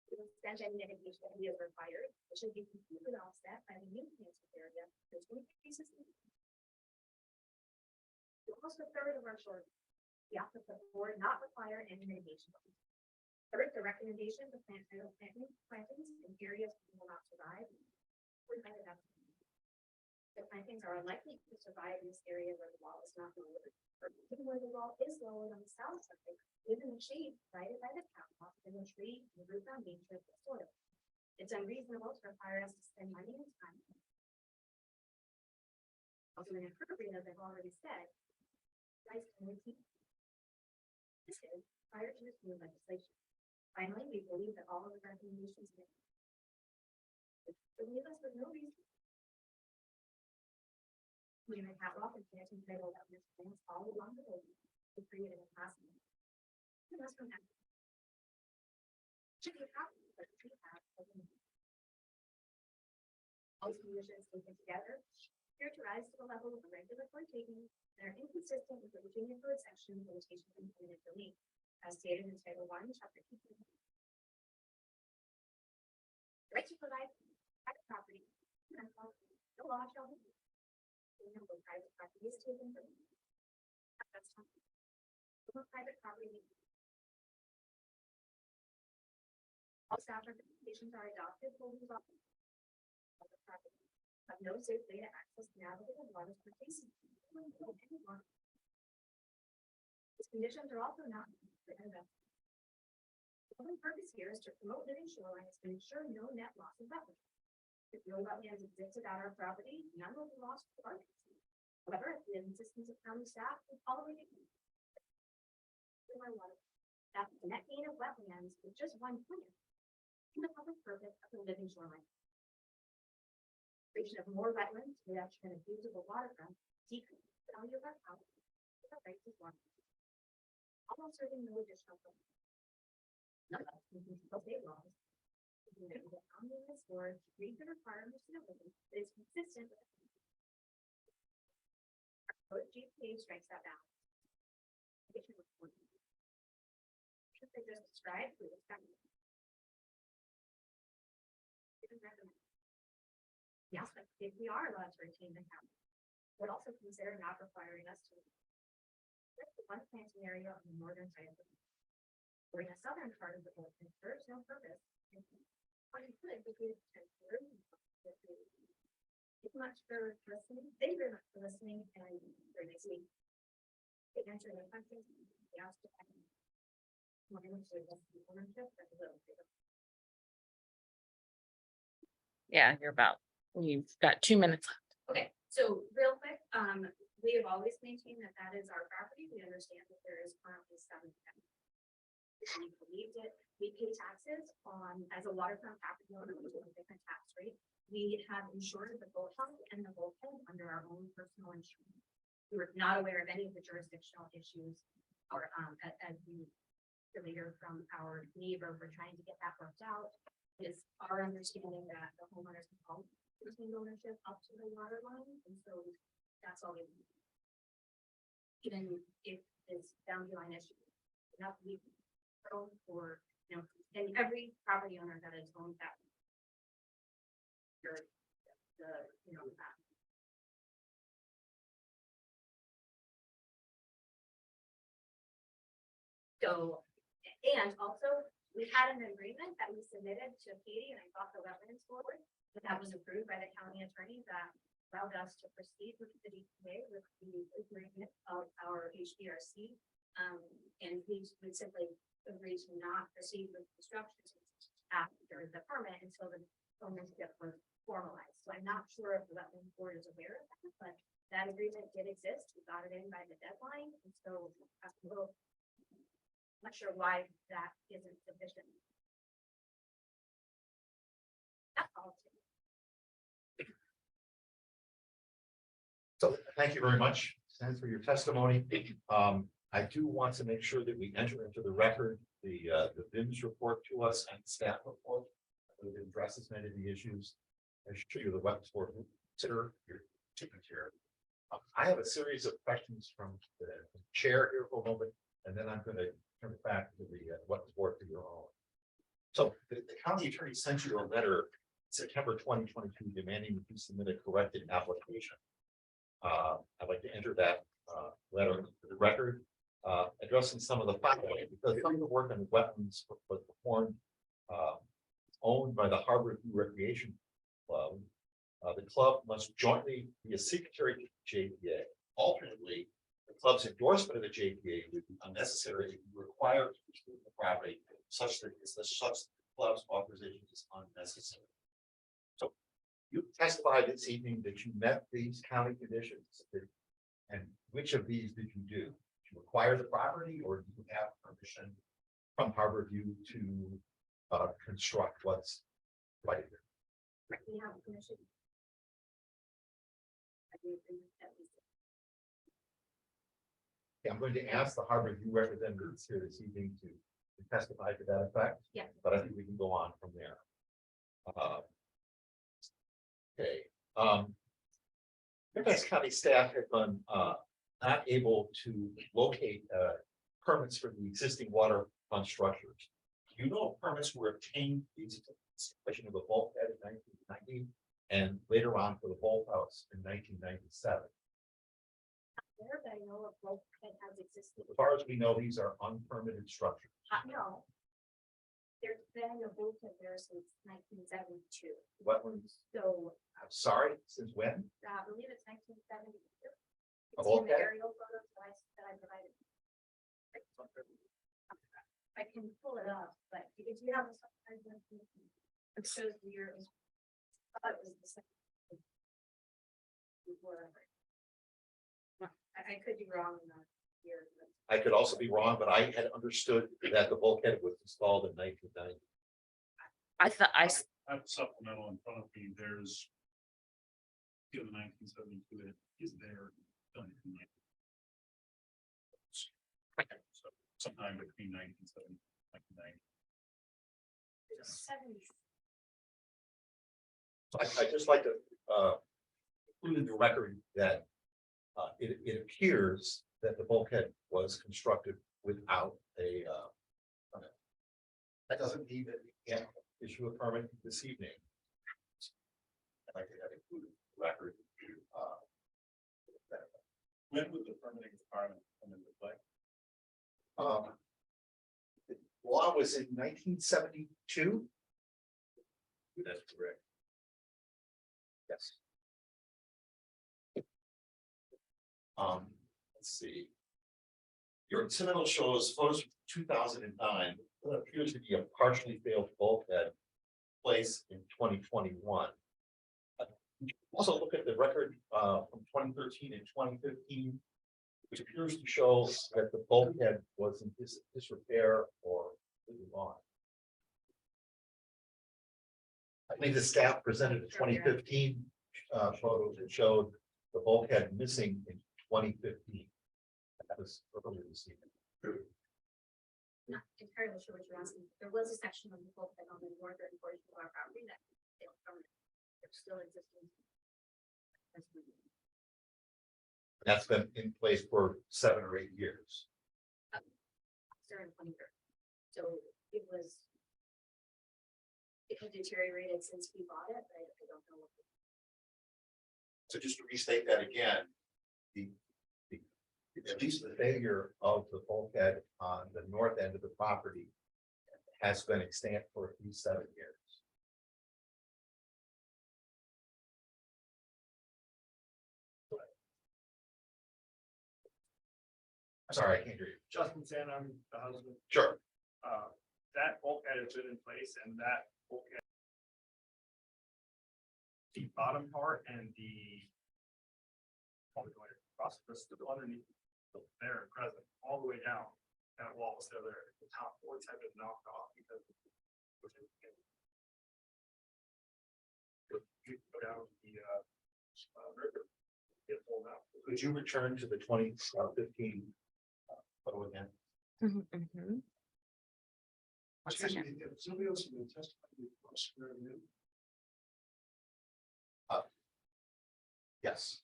To the extent any mitigation is required, it should be completely offset by the new plants area, which increases the almost a third of our shore. We ask that the board not require any mitigation. Third, the recommendation to plant plantings in areas that will not survive. The plantings are unlikely to survive in this area where the wall is not lowered, or even where the wall is lowered on the south side, given the shade provided by the catwalk and the tree and root down nature of the soil. It's unreasonable to require us to spend money and time. Also inappropriate, as I've already said. This is prior to this new legislation. Finally, we believe that all of the recommendations made So leave us with no reason. We may have often planting trail that this things all along the road to create an impossible. Unless from that. Should be a problem, but we have. All conditions taken together, characterized to the level of a regulatory taking, and are inconsistent with the Virginia Code section limitation and eminent domain, as stated in Title I, Chapter 2. Right to provide private property, no law shall be. No private property is taken from. That's not. No private property. All staff recommendations are adopted for these officers. The property have no safe way to access navigable waters for cases. These conditions are also not. The only purpose here is to promote living shorelines and ensure no net loss of wetlands. If no wetlands existed at our property, none will be lost to our. However, the insistence of county staff will tolerate it. That the net gain of wetlands is just one plan. In the public purpose of the living shoreline. Creation of more wetlands, reduction of usable waterfront, decrease the value of our house, the rights of water. Almost serving no additional. None of us can control state laws. The omnibus or read the requirements of the living is consistent with. Our GPA strikes that balance. Should they just describe who is that? Yes, but if we are allowed to retain the county, would also consider not requiring us to. There's the one planting area on the northern side of the. Or in the southern part of the wetland, serves no purpose. Or you could, because it's much for listening. Thank you very much for listening and for next week. To answer the questions, we asked to. Yeah, you're about, you've got 2 minutes left. Okay, so real quick, we have always maintained that that is our property. We understand that there is currently 7. We believed it. We pay taxes on, as a waterfront property owner, which is a different tax rate. We have insured the boat house and the bulkhead under our own personal insurance. We were not aware of any of the jurisdictional issues or as we really hear from our neighbor, we're trying to get that worked out. It's our understanding that the homeowners can retain ownership up to the water line, and so that's all we need. Even if it's down the line issue, enough we or and every property owner that has owned that. So, and also we had an agreement that we submitted to Katie, and I thought the wetlands forward, but that was approved by the county attorney that allowed us to proceed with the DPA with the agreement of our HDRC. And we would simply agree to not proceed with construction after the permit until the ownership was formalized. So I'm not sure if the wetland board is aware of that, but that agreement did exist. We got it in by the deadline, and so I'm a little not sure why that isn't sufficient. That's all. So thank you very much, Sam, for your testimony. I do want to make sure that we enter into the record the VIMS report to us and staff report that addresses many of the issues. I show you the wetlands board will consider your signature. I have a series of questions from the chair here for a moment, and then I'm going to turn it back to the wetlands board for your own. So the county attorney sent you a letter September 2022 demanding that you submit a corrected application. I'd like to enter that letter into the record, addressing some of the following, because some of the work on wetlands was performed owned by the Harbor View Recreation Club. The club must jointly be a signatory to the JPA. Alternately, the club's endorsement of the JPA would be unnecessary if required to improve the property such that the club's authorization is unnecessary. So you testified this evening that you met these county conditions, and which of these did you do? Did you acquire the property, or do you have permission from Harbor View to construct what's right here? We have permission. I do agree with that. Okay, I'm going to ask the harbor review representatives here this evening to testify to that effect. Yeah. But I think we can go on from there. Okay. Fairfax County staff have been not able to locate permits for the existing waterfront structures. You know, permits were obtained for the installation of the bulkhead in 1990 and later on for the boathouse in 1997. There, but I know a boat that has existed. As far as we know, these are unpermitted structures. No. There's been a boat there since 1972. Wetlands, So I'm sorry, since when? I believe it's 1972. A It's in the bulkhead? aerial photos that I provided. I can pull it up, but if you have. It shows the year. I thought it was the second. Before. I could be wrong in that year. But I could also be wrong, but I had understood that the bulkhead was installed in 1990. I thought I have supplemental in front of me, there's. In the 1972, it is there. Done in the- So sometime between 1970 and 1990. it was 70. So I'd just like to include in the record that it appears that the bulkhead was constructed without a permit. That doesn't mean that we can't issue a permit this evening. I'd like to have included in the record. When would the permitting requirement come into play? The law was in 1972. That's correct. Yes. Let's see. Your incidental shows photos from 2009. What appears to be a partially failed bulkhead placed in 2021. Also look at the record from 2013 and 2015, which appears to show that the bulkhead was in disrepair or completely gone. I believe the staff presented a 2015 photos that showed the bulkhead missing in 2015. That was earlier this evening. Not entirely sure what you're asking. There was a section of the boat that on the northern portion of our property that failed permit. It's still existing. That's been in place for 7 or 8 years. During 2030. So it was. It had deteriorated since we bought it, but I don't know. So just to restate that again, at least the failure of the bulkhead on the north end of the property has been extant for at least 7 years. I'm sorry, I can't hear you. Justin San, I'm the husband. Sure. That bulkhead has been in place and that bulkhead. The bottom part and the. Probably going across the still underneath there present all the way down. That wall is still there. The top boards have been knocked off because. You go down the river. Get pulled out. Could you return to the 2015 photo again? Mhm. One second. If somebody else has been testifying, swear in. Yes.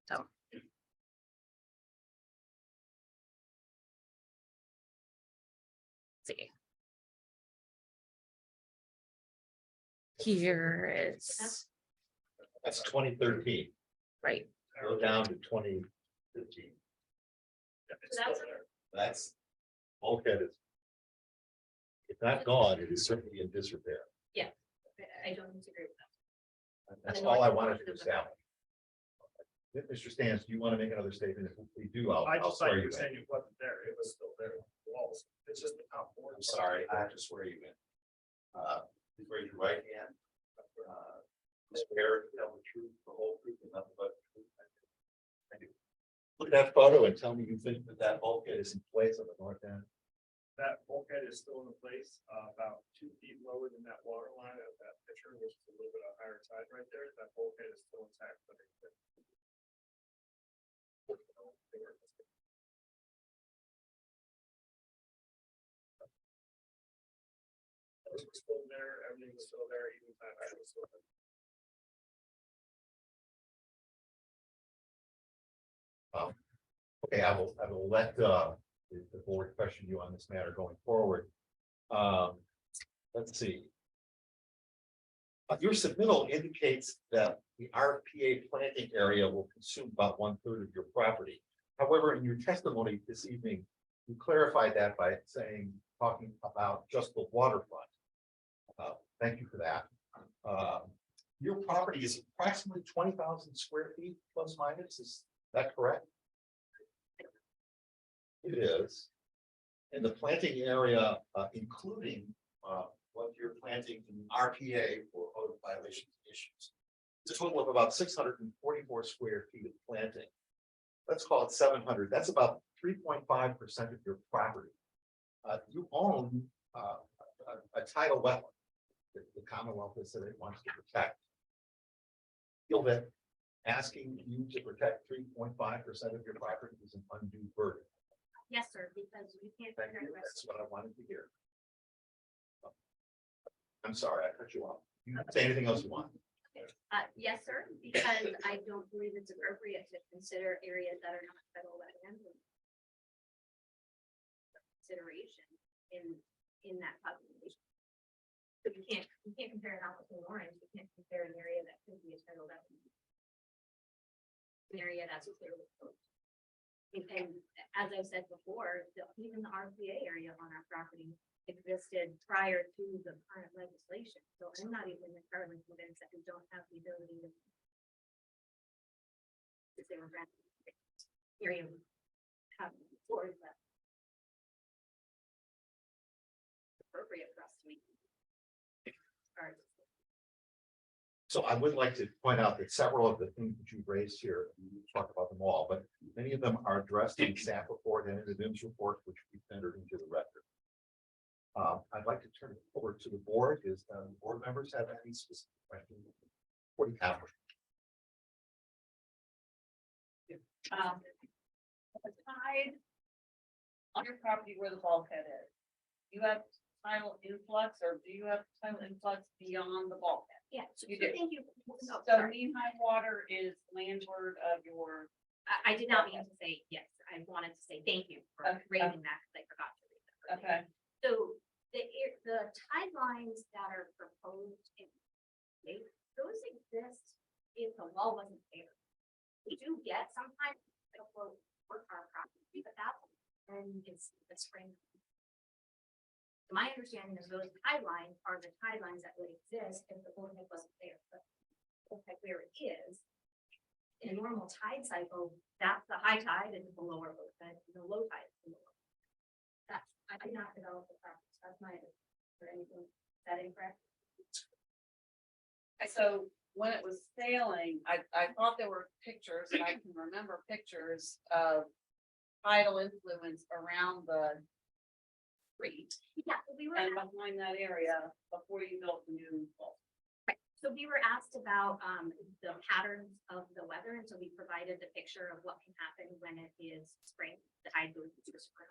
So. See. Here is, That's 2013. right, Go down to 2015. It's So still that's- there. That's bulkhead is. If not gone, it is certainly in disrepair. I don't disagree with that. That's all I wanted to establish. Mr. Stans, do you want to make another statement? If we do, I'll I just swear like you you in. saying it wasn't there. It was still there. The walls. It's just the top board. I'm sorry, I have to swear you in. Please raise your right hand. Swear to tell the truth, the whole truth, and nothing but the that photo and tell me you think that that bulkhead is in place on the north end? That bulkhead is still in place, about 2 feet lower than that water line of that picture, which is a little bit of higher tide right there. That bulkhead is still intact. But it was still there, everything was still there, even that I was still there. Okay, I will let the board question you on this matter going forward. Let's see. Your submittal indicates that the RPA planting area will consume about 1/3 of your property. However, in your testimony this evening, you clarified that by saying, talking about just the waterfront. Thank you for that. Your property is approximately 20,000 square feet plus minus, is that correct? It is. And the planting area, including what you're planting in RPA for other violation issues, it's a total of about 644 square feet of planting. Let's call it 700. That's about 3.5% of your property. You own a tidal wetland that the Commonwealth has said it wants to protect. Feel that asking you to protect 3.5% of your property is an undue burden. Yes, sir, because we can't. Thank you. That's what I wanted to hear. I'm sorry, I cut you off. You can say anything else you want. Yes, sir, because I don't believe it's appropriate to consider areas that are not federal wetlands. Consideration in that population. So you can't compare an apple to an orange. You can't compare an area that could be a federal wetland. An area that's clearly closed. And as I've said before, even the RPA area on our property existed prior to the current legislation. So I'm not even entirely convinced that we don't have the ability to. If they were granted area have towards that. Appropriate for us to make. So I would like to point out that several of the things that you've raised here, you talked about them all, but many of them are addressed in the staff report and in the NIMS report, which we entered into the record. I'd like to turn it over to the board. Is board members have any specific questions? What do you have? The tide on your property where the bulkhead is, you have tidal influx, or do you have tidal influx beyond the bulkhead? Yeah, so You do. thank you. Oh, So sorry. mean high water is landward of your. I did not mean to say yes. I wanted to say thank you for Okay. raising that because I forgot to read that. Okay. So the tide lines that are proposed in state, those exist if the law wasn't there. We do get sometimes it'll float work our property, but that's and it's the spring. My understanding is those tide lines are the tide lines that would exist if the ordinance wasn't there, but like where it is. In a normal tide cycle, that's the high tide and the lower low tide, and the low tide is the lower. That's, I did not develop the practice, that's my, or anything, is that incorrect? So when it was sailing, I thought there were pictures, and I can remember pictures of tidal influence around the street Yeah, we were. and behind that area before you built the new bulk. Right, so we were asked about the patterns of the weather, and so we provided the picture of what can happen when it is spring, the tide goes into the spring.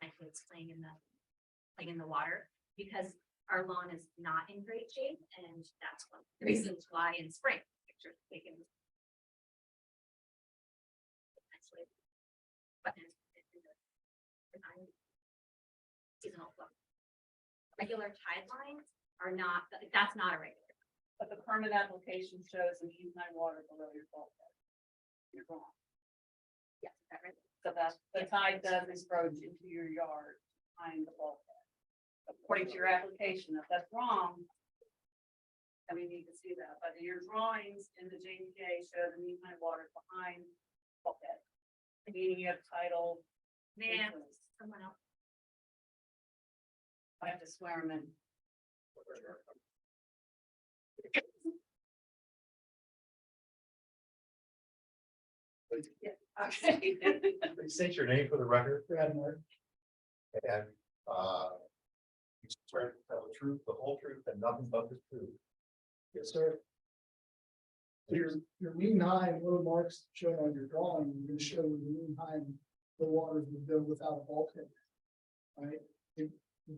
I can explain in the water, because our lawn is not in great shape, and that's one of the reasons why in spring, pictures taken. Actually, but seasonal flow. Regular tide lines are not, that's not a regular. But the permit application shows a mean high water below your bulkhead. You're wrong. Yes, is that right? So that the tide does encroach into your yard behind the bulkhead. According to your application, if that's wrong, I mean, you can see that, but your drawings in the JPA show the mean high water behind bulkhead. Meaning you have tidal. Man, influence. someone else. I have to swear them in. Okay. Please state your name for the record. Bradmore. And, you swear to tell the truth, the whole truth, and nothing but the truth. Yes, sir. Your mean high and low marks shown on your drawing, you're gonna show the mean high and the water would go without a bulkhead. Right? If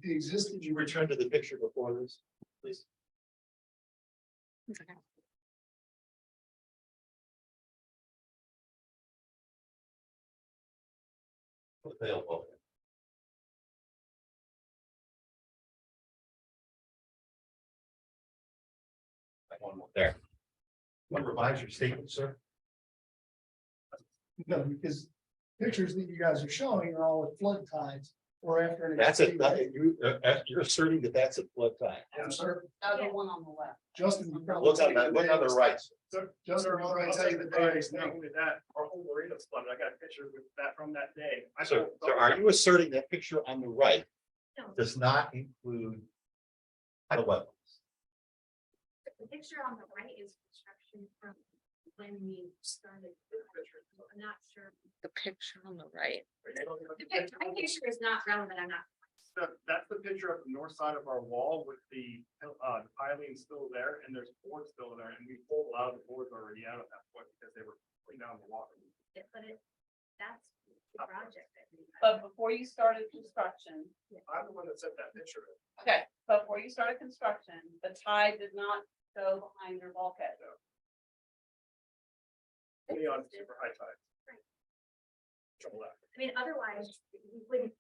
the existing, Did you return to the picture before this, please? Available. Like one more there. Want to revise your statement, sir? no, because pictures that you guys are showing are all at flood tides or after. an That's it. extreme- You're asserting that that's a flood tide. Yes, sir. The one on the left. Justin, you probably. Look on the right. Justin, Sir, you I'll probably tell tell you you the the day day is is now. thinking that our whole marina's flooded. I got a picture with that from that day. So are you asserting that picture on the right No, does not include the wetlands? the picture on the right is construction from when we started. I'm not sure. The picture on the right. My picture is not relevant, I'm not. That's the picture of the north side of our wall with the piling still there and there's boards still there. And we pulled a lot of the boards already out at that point because they were putting down the water. But that's the project. But before you started construction, I'm the one that sent that picture. okay, before you started construction, the tide did not go behind your bulkhead. Only on super high tide. Right. Trouble left. I mean, otherwise, we wouldn't.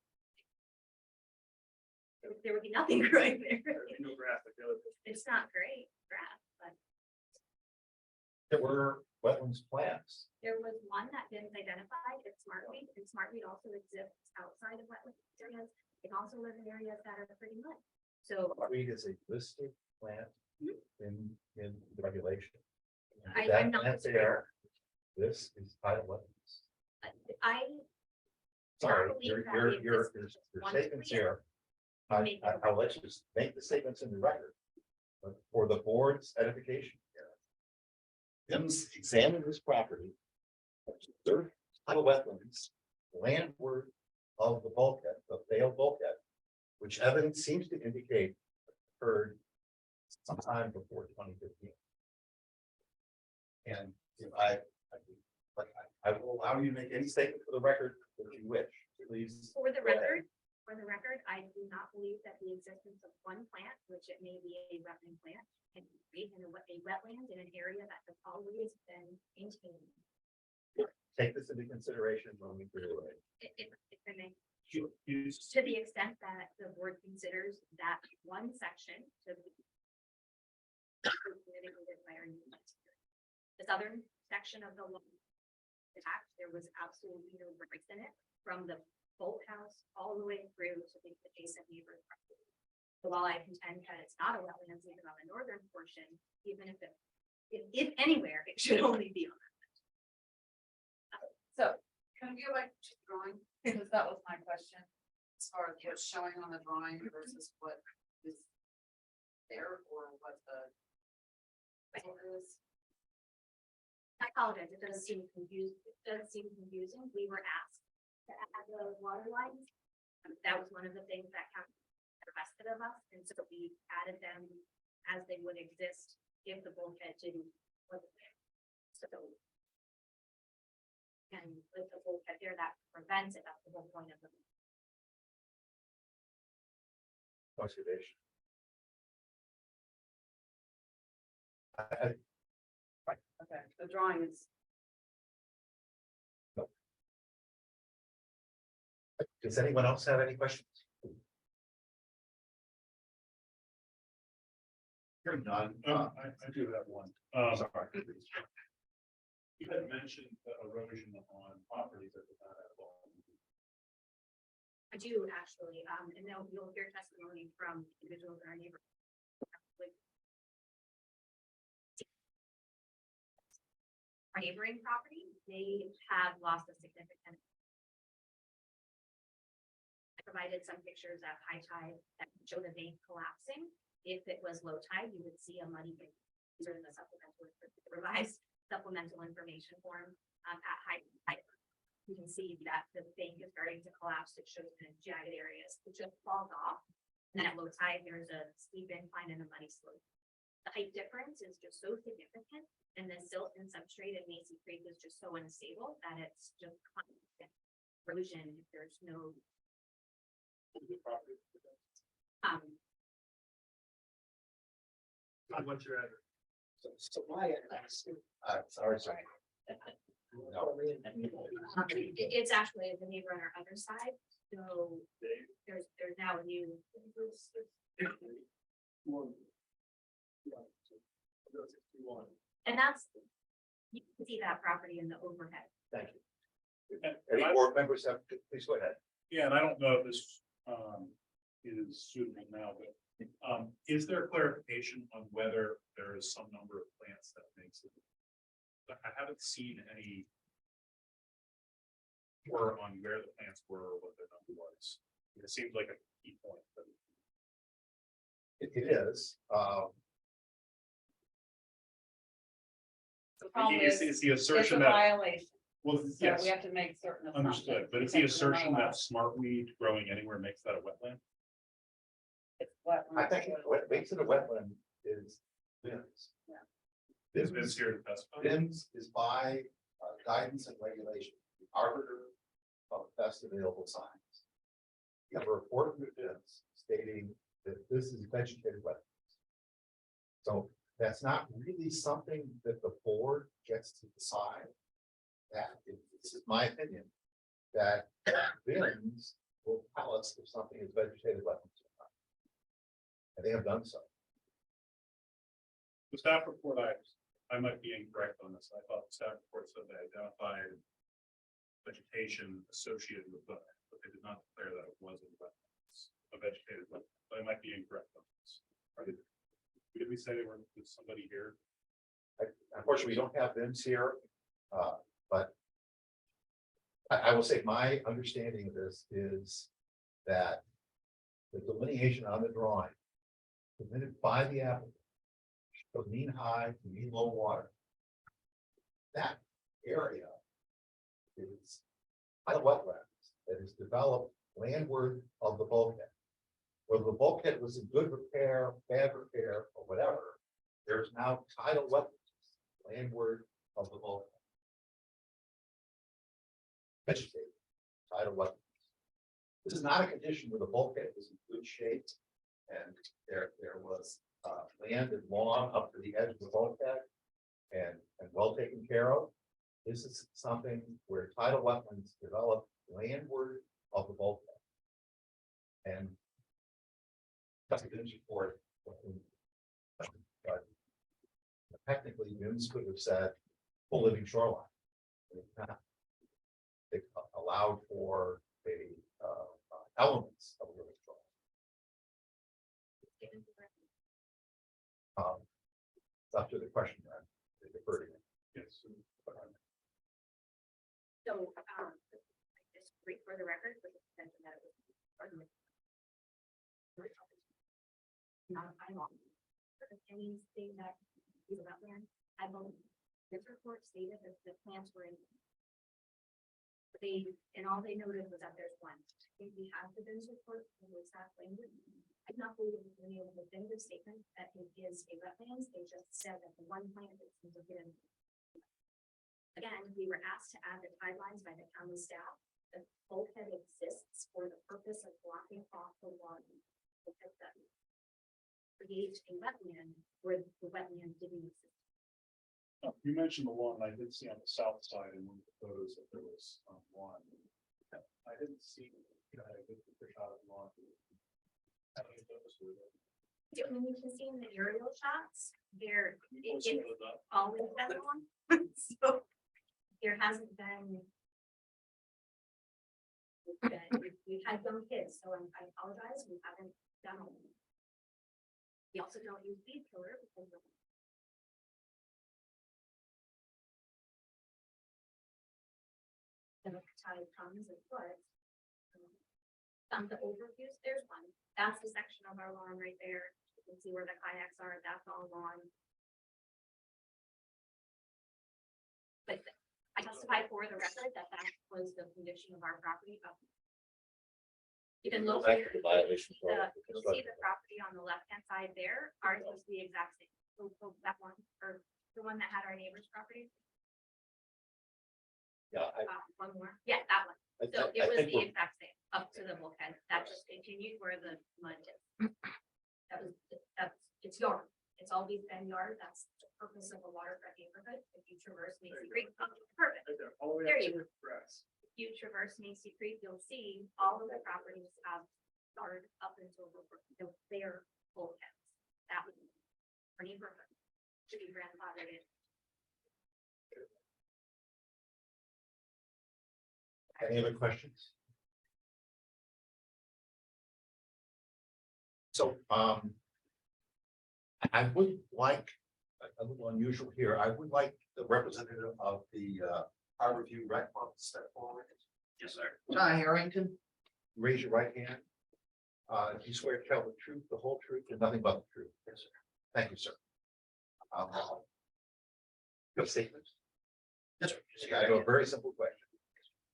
There would be nothing growing there. There's no grass like the other picture. It's not great grass, but There were wetlands plants. there was one that didn't identify, it's smartweed, and smartweed also exists outside of wetland areas. It can also live in areas that are pretty mud. So Weed is a listed plant in the regulation. I'm not- That there, this is tidal wetlands. I. Sorry, believe your, that your, it your, exists. your One statements clear. here. Make it I'll let you just make the statements in the record. But for the board's edification. Them's examine this property. Observe tidal wetlands, landward of the bulkhead, the failed bulkhead. Which evidence seems to indicate occurred sometime before 2015. And if I will allow you to make any statement for the record that you wish, please. For the go ahead. record, I do not believe that the existence of one plant, which it may be a wetland plant, can create a wetland in an area that has always been maintained. Take this into consideration when we do it. If I may, Sure. to the extent that the board considers that one section to be mitigated by our new criteria. The southern section of the law, there was absolutely no breaks in it from the boathouse all the way through to the adjacent neighborhood property. So while I contend that it's not a wetlands even on the northern portion, even if if anywhere, it should only be on. So can we go back to the drawing? Because that was my question. As far as what's showing on the drawing versus what is there or what the. I apologize, it does seem confused, it does seem confusing. We were asked to add the water lines. That was one of the things that kind of requested of us, and so we added them as they would exist if the bulkhead didn't. wasn't there. So. And with the bulkhead there, that prevents it, that's the whole point of the. Conservation. Okay, the drawing is. Does anyone else have any questions? Hearing none. I do have one. Sorry. You had mentioned the erosion on properties that did not have all. I do actually, and then you'll hear testimony from individuals in our neighborhood. Our neighboring property, they have lost a significant. I provided some pictures at high tide that show the bank collapsing. If it was low tide, you would see a muddy bank. These are the supplemental, revised supplemental supplemental information form, at height. You can see that the bank is starting to collapse. It shows in jagged areas. It just falls off. And then at low tide, there's a steep incline and a muddy slope. The height difference is just so significant, and the silt and substrate in Macy Creek is just so unstable that it's just constant erosion if there's no. What's your address? So my, sorry. No. It's actually the neighbor on our other side, so there's now a new. And that's, you can see that property in the overhead. Thank you. And Any I- board members have, please go ahead. Yeah, and I don't know if this is suitable now, but is there clarification on whether there is some number of plants that makes it? I haven't seen any word on where the plants were or what their number was. It seems like a key point, but It is, The problem is, is the it's a assertion that, violation, well, so yes, we have to make certain. understood, assumptions but it's the because we're not assertion allowed. that smartweed growing anywhere makes that a wetland? It's wetlands. I think what makes it a wetland is bins. Is Vince here to testify? Bins is by guidance and regulation, the arbiter of best available signs. You have a report from the bins stating that this is vegetated wetlands. So that's not really something that the board gets to decide. This is my opinion, that bins will tell us if something is vegetated wetlands or not. And they have done so. The staff report, I might be incorrect on this. I thought the staff report said they identified vegetation associated with that, but they did not declare that it wasn't wetlands, a vegetated wetland. So I might be incorrect on this. Did we say they were with somebody here? Unfortunately, we don't have bins here, but I will say my understanding of this is that the delineation on the drawing submitted by the applicant shows mean high to mean low water. That area is a wetlands that is developed landward of the bulkhead. Whether the bulkhead was in good repair, bad repair, or whatever, there's now tidal wetlands landward of the bulkhead. Vegetated, tidal wetlands. This is not a condition where the bulkhead is in good shape and there was land and lawn up to the edge of the bulkhead and well taken care of. This is something where tidal wetlands develop landward of the bulkhead. And that's a good report. But technically, NIMS could have said full living shoreline. They allowed for a elements of living shoreline. It's up to the question, right? They defer to you. Yes. So, just read for the record, with the extension that it was. Not a bylaw. Anything that is about land, I believe this report stated that the plants were in. And all they noted was that there's one. I think we have the BIN's report in the exact language. I do not believe it's any of the definitive statement that it is a wetlands. They just said that the one plant is hidden. Again, we were asked to add the guidelines by the county staff. The bulkhead exists for the purpose of blocking off the water. Create a wetland where the wetland didn't exist. You mentioned the lawn. I did see on the south side in one of the photos that there was lawn. I didn't see a good picture shot of lawn. I don't know if that was with it. I mean, you can see in the aerial shots, it's Also with that. always been on. So there hasn't been. We've had some kids, so I apologize, we haven't done all. We also don't use weed killer because of. The tide comes and floods. The overviews, there's one, that's the section of our lawn right there, you can see where the kayaks are, that's all lawn. testify for the record that that was the condition of our property. You can Go look back here, to the violation. you'll see the property on the left-hand side there, ours is the exact same. So that one, or the one that had our neighbor's property, Yeah, one more, yeah, that one. So it I was think the we're, exact same, up to the bulkhead, that just continued where the mud is. It's yours, it's always been yours, that's the purpose of a waterfront neighborhood, if you traverse Macy Creek, perfect. There you go. If you traverse Macy Creek, you'll see all of the properties started up until their bulkheads. That would be our neighborhood, should be grandfathered in. any other questions? So, I would like, a little unusual here, I would like the representative of the Harbor View Rec Club to step forward. Yes, sir. Ty Harrington, raise your right hand. Do you swear to tell the truth, the whole truth, and nothing but the truth? Yes, sir. Thank you, sir. Your statement? Yes, sir. I have a very simple question.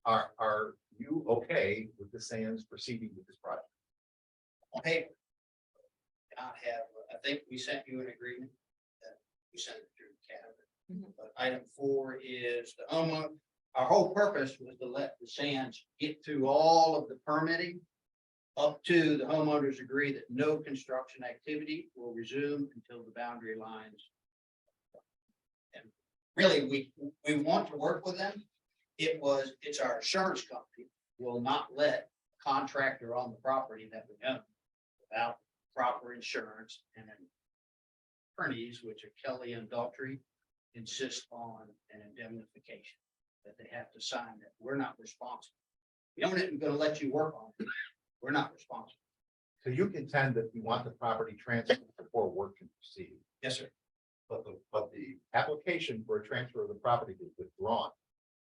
Are you okay with the Sands proceeding with this project? On paper. Not have, I think we sent you an agreement that we sent it through the cabinet. But item 4 is the homeowner, our whole purpose was to let the Sands get through all of the permitting. Up to the homeowners agree that no construction activity will resume until the boundary lines. And really, we want to work with them. It's our insurance company will not let a contractor on the property that we own without proper insurance, and then attorneys, which are Kelly and Daltrey, insist on an indemnification that they have to sign that we're not responsible. We don't even gonna let you work on it. We're not responsible. So you contend that you want the property transferred before work can proceed, Yes, sir. but the application for a transfer of the property is withdrawn.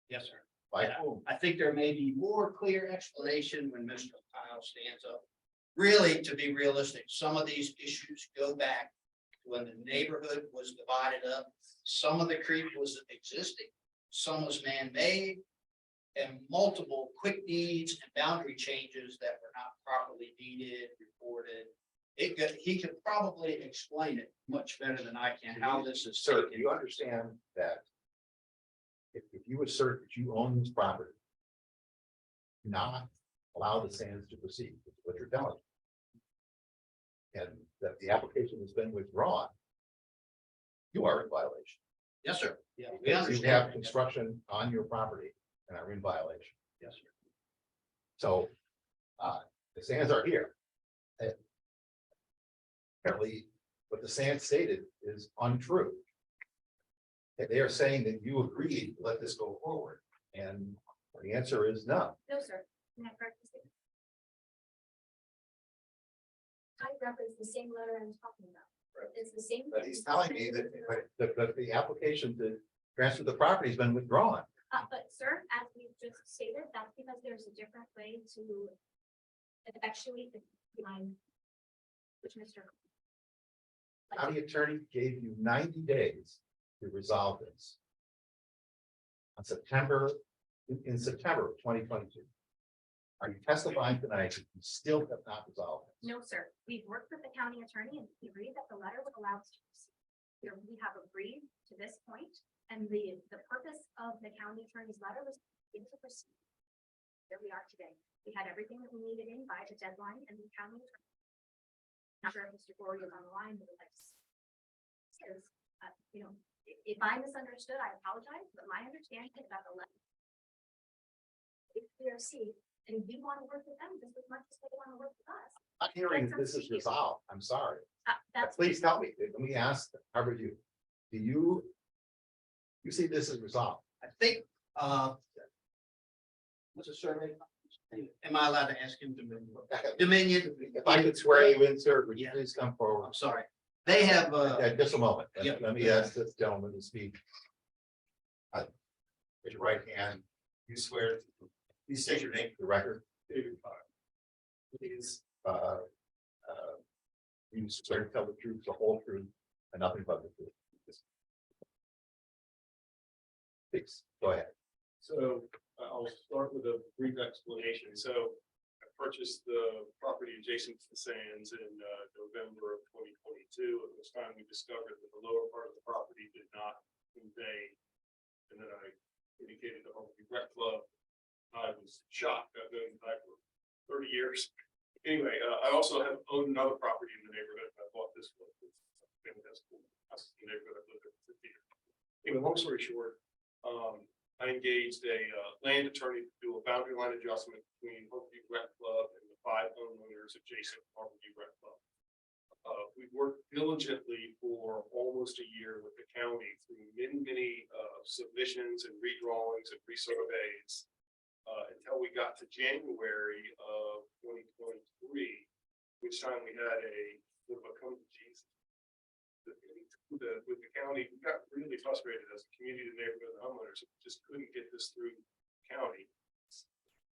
Yes, sir. By Yeah. whom? I think there may be more clear explanation when Mr. Kyle stands up. Really, to be realistic, some of these issues go back to when the neighborhood was divided up. Some of the creek was existing, some was man-made, and multiple quick deeds and boundary changes that were not properly deeded, reported. He could probably explain it much better than I can, how this is. Sir, do you understand that if you assert that you own this property, not allow the Sands to proceed, is what you're telling me, and that the application has been withdrawn, you are in violation. Yes, sir. Yeah, we Because you understand. have construction on your property and are in violation. Yes, sir. So, the Sands are here. Apparently, what the Sands stated is untrue. That they are saying that you agreed to let this go forward, and the answer is no. No, sir. Can I correct this? I referenced the same letter I'm talking about. It's the same. But he's telling me that the application to transfer the property has been withdrawn. But sir, as we just stated, that's because there's a different way to effectuate the line. Which Mr. County attorney gave you 90 days to resolve this. On September, in September of 2022. Are you testifying tonight that you still have not resolved this? No, sir. We've worked with the county attorney and he agreed that the letter would allow us to proceed. We have agreed to this point, and the purpose of the county attorney's letter was to proceed. Here we are today. We had everything that we needed in by the deadline, and the county attorney. Not sure if Mr. Gorey is on the line, but because, if I misunderstood, I apologize, but my understanding about the letter. If we are see, and we want to work with them just as much as they want to work with us. I'm hearing that this is resolved. I'm sorry. That's. Please tell me. Let me ask, how about you? Do you see this as resolved? I think, what's the survey? Am I allowed to ask him to Dominion? If I could swear you in, sir, would you Yeah. please come forward? I'm sorry. They have, Just a moment. Yeah. Let me ask this gentleman to speak. Raise your right hand. You swear, please state your name for the record. Please, you swear to tell the truth, the whole truth, and nothing but the truth. Please, go ahead. So I'll start with a brief explanation. So I purchased the property adjacent to the sands in November of 2022. At this time, we discovered that the lower part of the property did not convey. And then I indicated the Home Rec Club. I was shocked. I've known the guy for 30 years. Anyway, I also have owned another property in the neighborhood. I bought this one. That's cool. That's the neighborhood I've lived in for 50 years. Anyway, long story short, I engaged a land attorney to do a boundary line adjustment between Harborview Rec Club and the 5 homeowners adjacent to Harborview Rec Club. We worked diligently for almost a year with the county through many submissions and redrawings and resurveys until we got to January of 2023, which time we had a bit of a come to Jesus. With the county, we got really frustrated as a community, the neighborhood, the homeowners just couldn't get this through the county.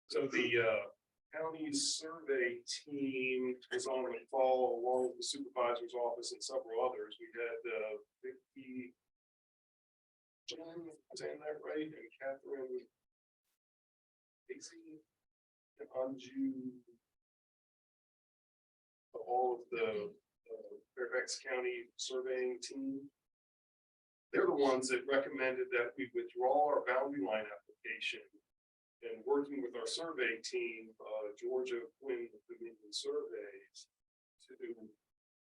So the county's survey team was on the call along with the supervisor's office and several others. We had Vicky, Jen, saying that right, and Catherine, Casey, and Anju, all of the Fairfax County surveying team. They're the ones that recommended that we withdraw our boundary line application. And working with our survey team, Georgia Quinn with Dominion Surveys, to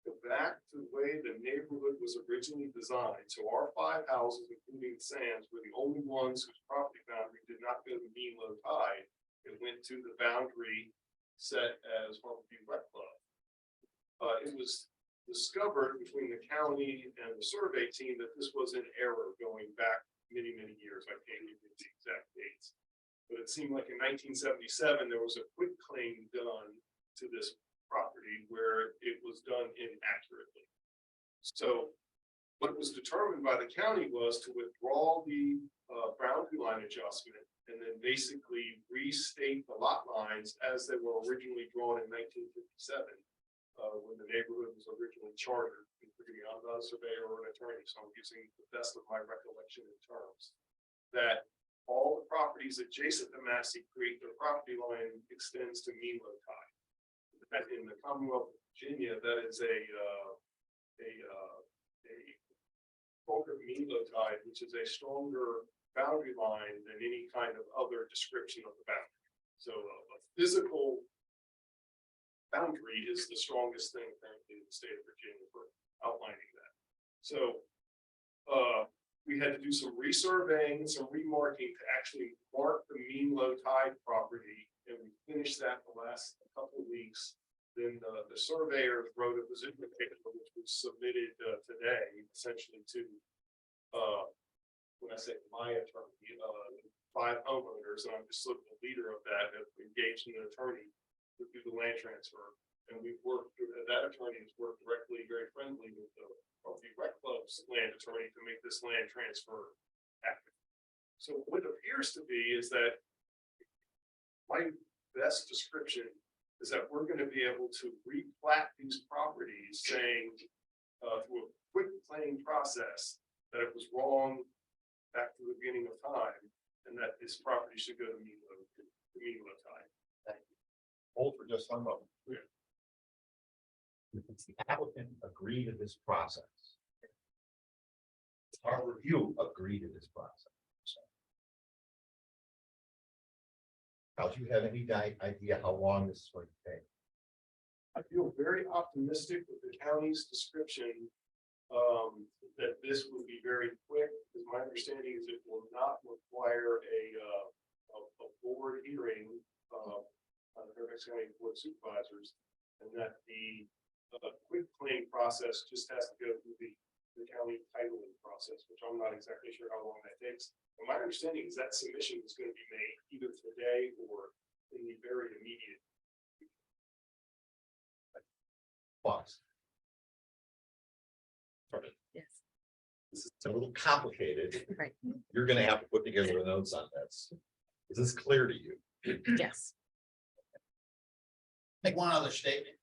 go back to the way the neighborhood was originally designed. So our 5 houses, including the Sands, were the only ones whose property boundary did not go to mean low tide. It went to the boundary set as Harborview Rec Club. It was discovered between the county and the survey team that this was an error going back many years. I can't give you the exact dates, but it seemed like in 1977 there was a quick claim done to this property where it was done inaccurately. So what was determined by the county was to withdraw the boundary line adjustment and then basically restate the lot lines as they were originally drawn in 1957. When the neighborhood was originally chartered. I'm not a surveyor or an attorney, so I'm using the best of my recollection in terms that all the properties adjacent to Massey Creek, their property line extends to mean low tide. That in the Commonwealth of Virginia, that is a Volcker mean low tide, which is a stronger boundary line than any kind of other description of the boundary. So a physical boundary is the strongest thing apparently in the state of Virginia for outlining that. So we had to do some resurveying, some remarking to actually mark the mean low tide property, and we finished that the last couple of weeks. Then the surveyor wrote a position paper which was submitted today, essentially to when I say my attorney, 5 homeowners, and I'm just sort of the leader of that, have engaged an attorney to do the land transfer. And we've worked, that attorney has worked directly, very friendly with the Rec Club's land attorney to make this land transfer happen. So what it appears to be is that my best description is that we're going to be able to replat these properties saying through a quick claim process that it was wrong back to the beginning of time and that this property should go to mean low tide. Hold for just one moment. If the applicant agree to this process, our review agree to this process. How do you have any idea how long this is going to take? I feel very optimistic with the county's description that this will be very quick, because my understanding is it will not require a board hearing on the Fairfax County Board of Supervisors, and that the quick claim process just has to go through the county titling process, which I'm not exactly sure how long that takes. But my understanding is that submission is going to be made either today or in the very immediate. Pause. Yes. This is a little complicated. Right. You're going to have to put together the notes on this. Is this clear to you? Yes. Make one other statement.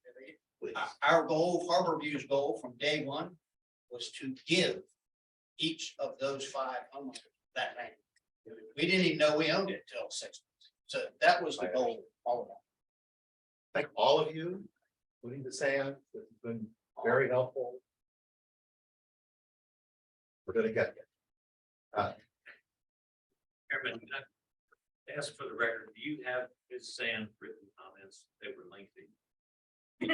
Our goal, Harborview's goal from day one was to give each of those 5 homeowners that land. we didn't even know we owned it till 6 months. So that was the goal all along. Thank all of you, including the Sam, this has been very helpful. We're gonna get there. Chairman, ask for the record, do you have Ms. Sand's written comments? They were lengthy. You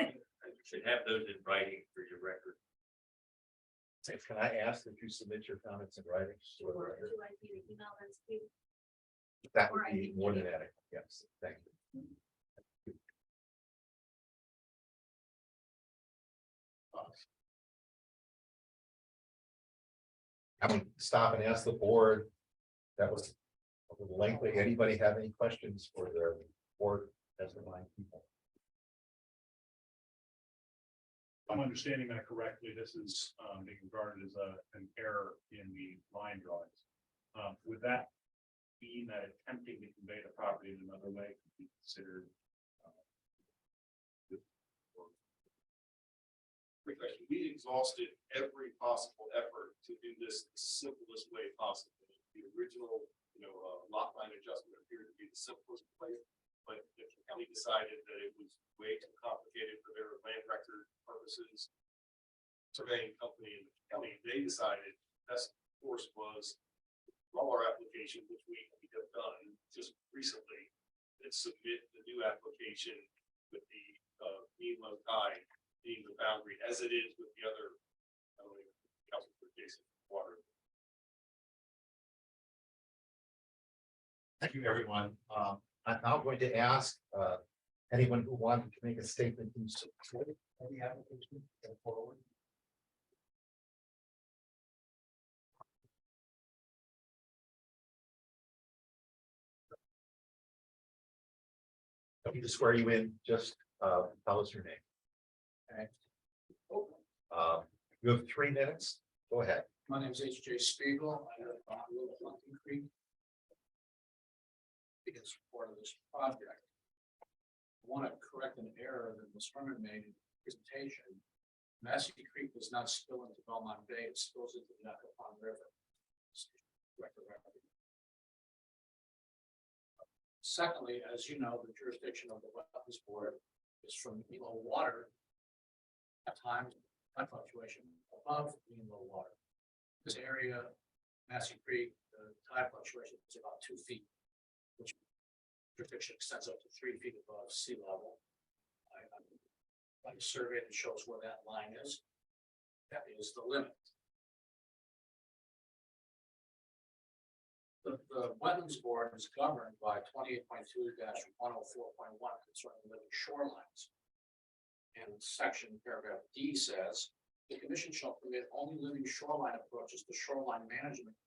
should have those in writing for your record. Sam, can I ask that you submit your comments in writing? to the Or record? would you like me to email them to you? That would be more than adequate, yes, thank you. I'm gonna stop and ask the board. That was a little lengthy. Anybody have any questions for their board testifying people? If I'm understanding that correctly, this is being regarded as an error in the line drawings. Would that mean that attempting to convey the property in another way could be considered? We exhausted every possible effort to do this the simplest way possible. The original, lot line adjustment appeared to be the simplest way, but the county decided that it was way too complicated for their land record purposes. Surveying company in the county, they decided best course was draw our application, which we have done just recently, and submit the new application with the mean low tide being the boundary as it is with the other council for Jason water. Thank you, everyone. I'm now going to ask anyone who wanted to make a statement in support of the application to come forward. Let me just swear you in, just tell us your name. Okay. You have 3 minutes. Go ahead. My name is H.J. Spiegel. I live on Little Hunting Creek. In support of this project. I want to correct an error that Ms. Herman made in the presentation. Massey Creek does not spill into Belmont Bay, it spills into the Acapon River. Secondly, as you know, the jurisdiction of the Wetlands Board is from mean low water. At times, high fluctuation above mean low water. This area, Massey Creek, the tide fluctuation is about 2 feet, which jurisdiction extends up to 3 feet above sea level. I survey that shows where that line is. That is the limit. The Wetlands Board is governed by 28.2-104.1 concerning living shorelines. And section paragraph D says, the commission shall permit only living shoreline approaches to shoreline management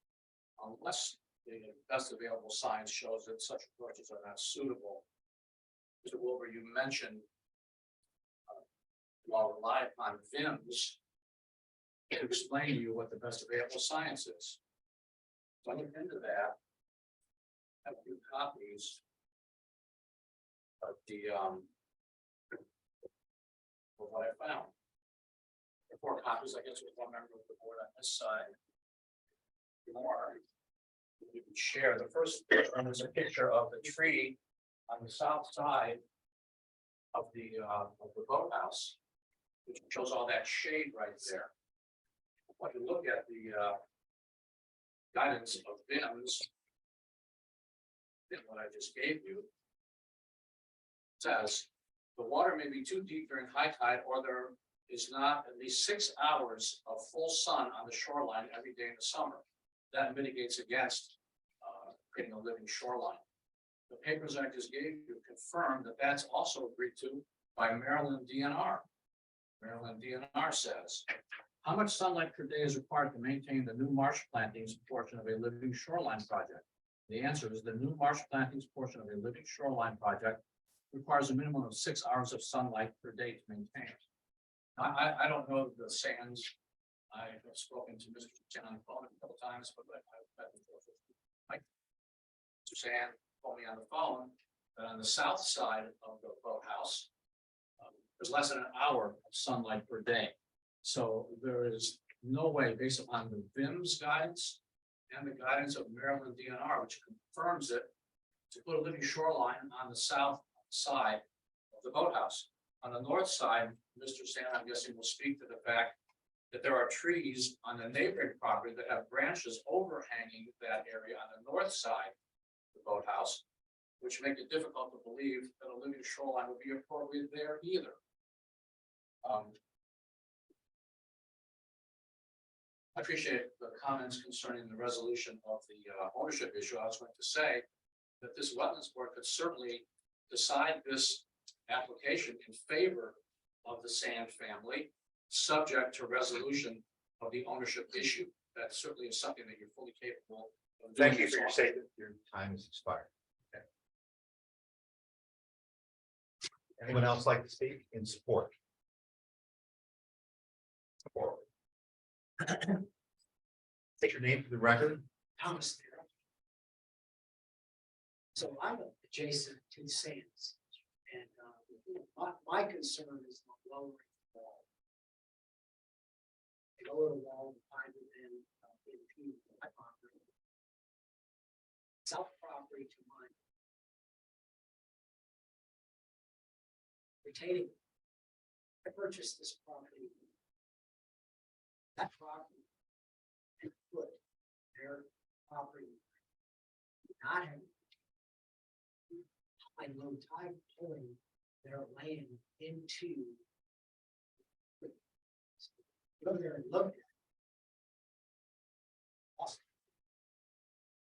unless the best available science shows that such approaches are not suitable. Mr. Wilbur, you mentioned while rely upon VIMS to explain to you what the best available science is. So I looked into that. I have a few copies of the of what I found. The 4 copies, I guess, with 1 member of the board on this side. More. We can share. The first one is a picture of the tree on the south side of the boathouse, which shows all that shade right there. When you look at the guidance of VIMS, what I just gave you, says the water may be too deep during high tide, or there is not at least 6 hours of full sun on the shoreline every day in the summer. That mitigates against creating a living shoreline. The papers I just gave you confirm that that's also agreed to by Maryland DNR. Maryland DNR says, how much sunlight per day is required to maintain the new marsh plantings portion of a living shoreline project? The answer is the new marsh plantings portion of a living shoreline project requires a minimum of 6 hours of sunlight per day to maintain. I don't know the sands. I have spoken to Mr. Chen on the phone a couple times, but I've Mike Suzanne told me on the phone that on the south side of the boathouse, there's less than an hour of sunlight per day. So there is no way, based upon the VIMS guidance and the guidance of Maryland DNR, which confirms it, to put a living shoreline on the south side of the boathouse. On the north side, Mr. Sand, I'm guessing, will speak to the fact that there are trees on the neighboring property that have branches overhanging that area on the north side of the boathouse, which make it difficult to believe that a living shoreline would be appropriate there either. I appreciate the comments concerning the resolution of the ownership issue. I was going to say that this wetlands board could certainly decide this application in favor of the Sand family, subject to resolution of the ownership issue. That certainly is something that you're fully capable of doing. Thank you for your statement. Your time has expired. Okay. Anyone else like to speak in support? Support. Take your name for the record. Thomas there. So I'm adjacent to the sands, and my concern is the lowering the wall. The lower the wall, the higher than impede my property. South property to mine. Retaining. I purchased this property. That property. And put their property. Not having. I low tide pulling their land into. Go there and look at it. Awesome.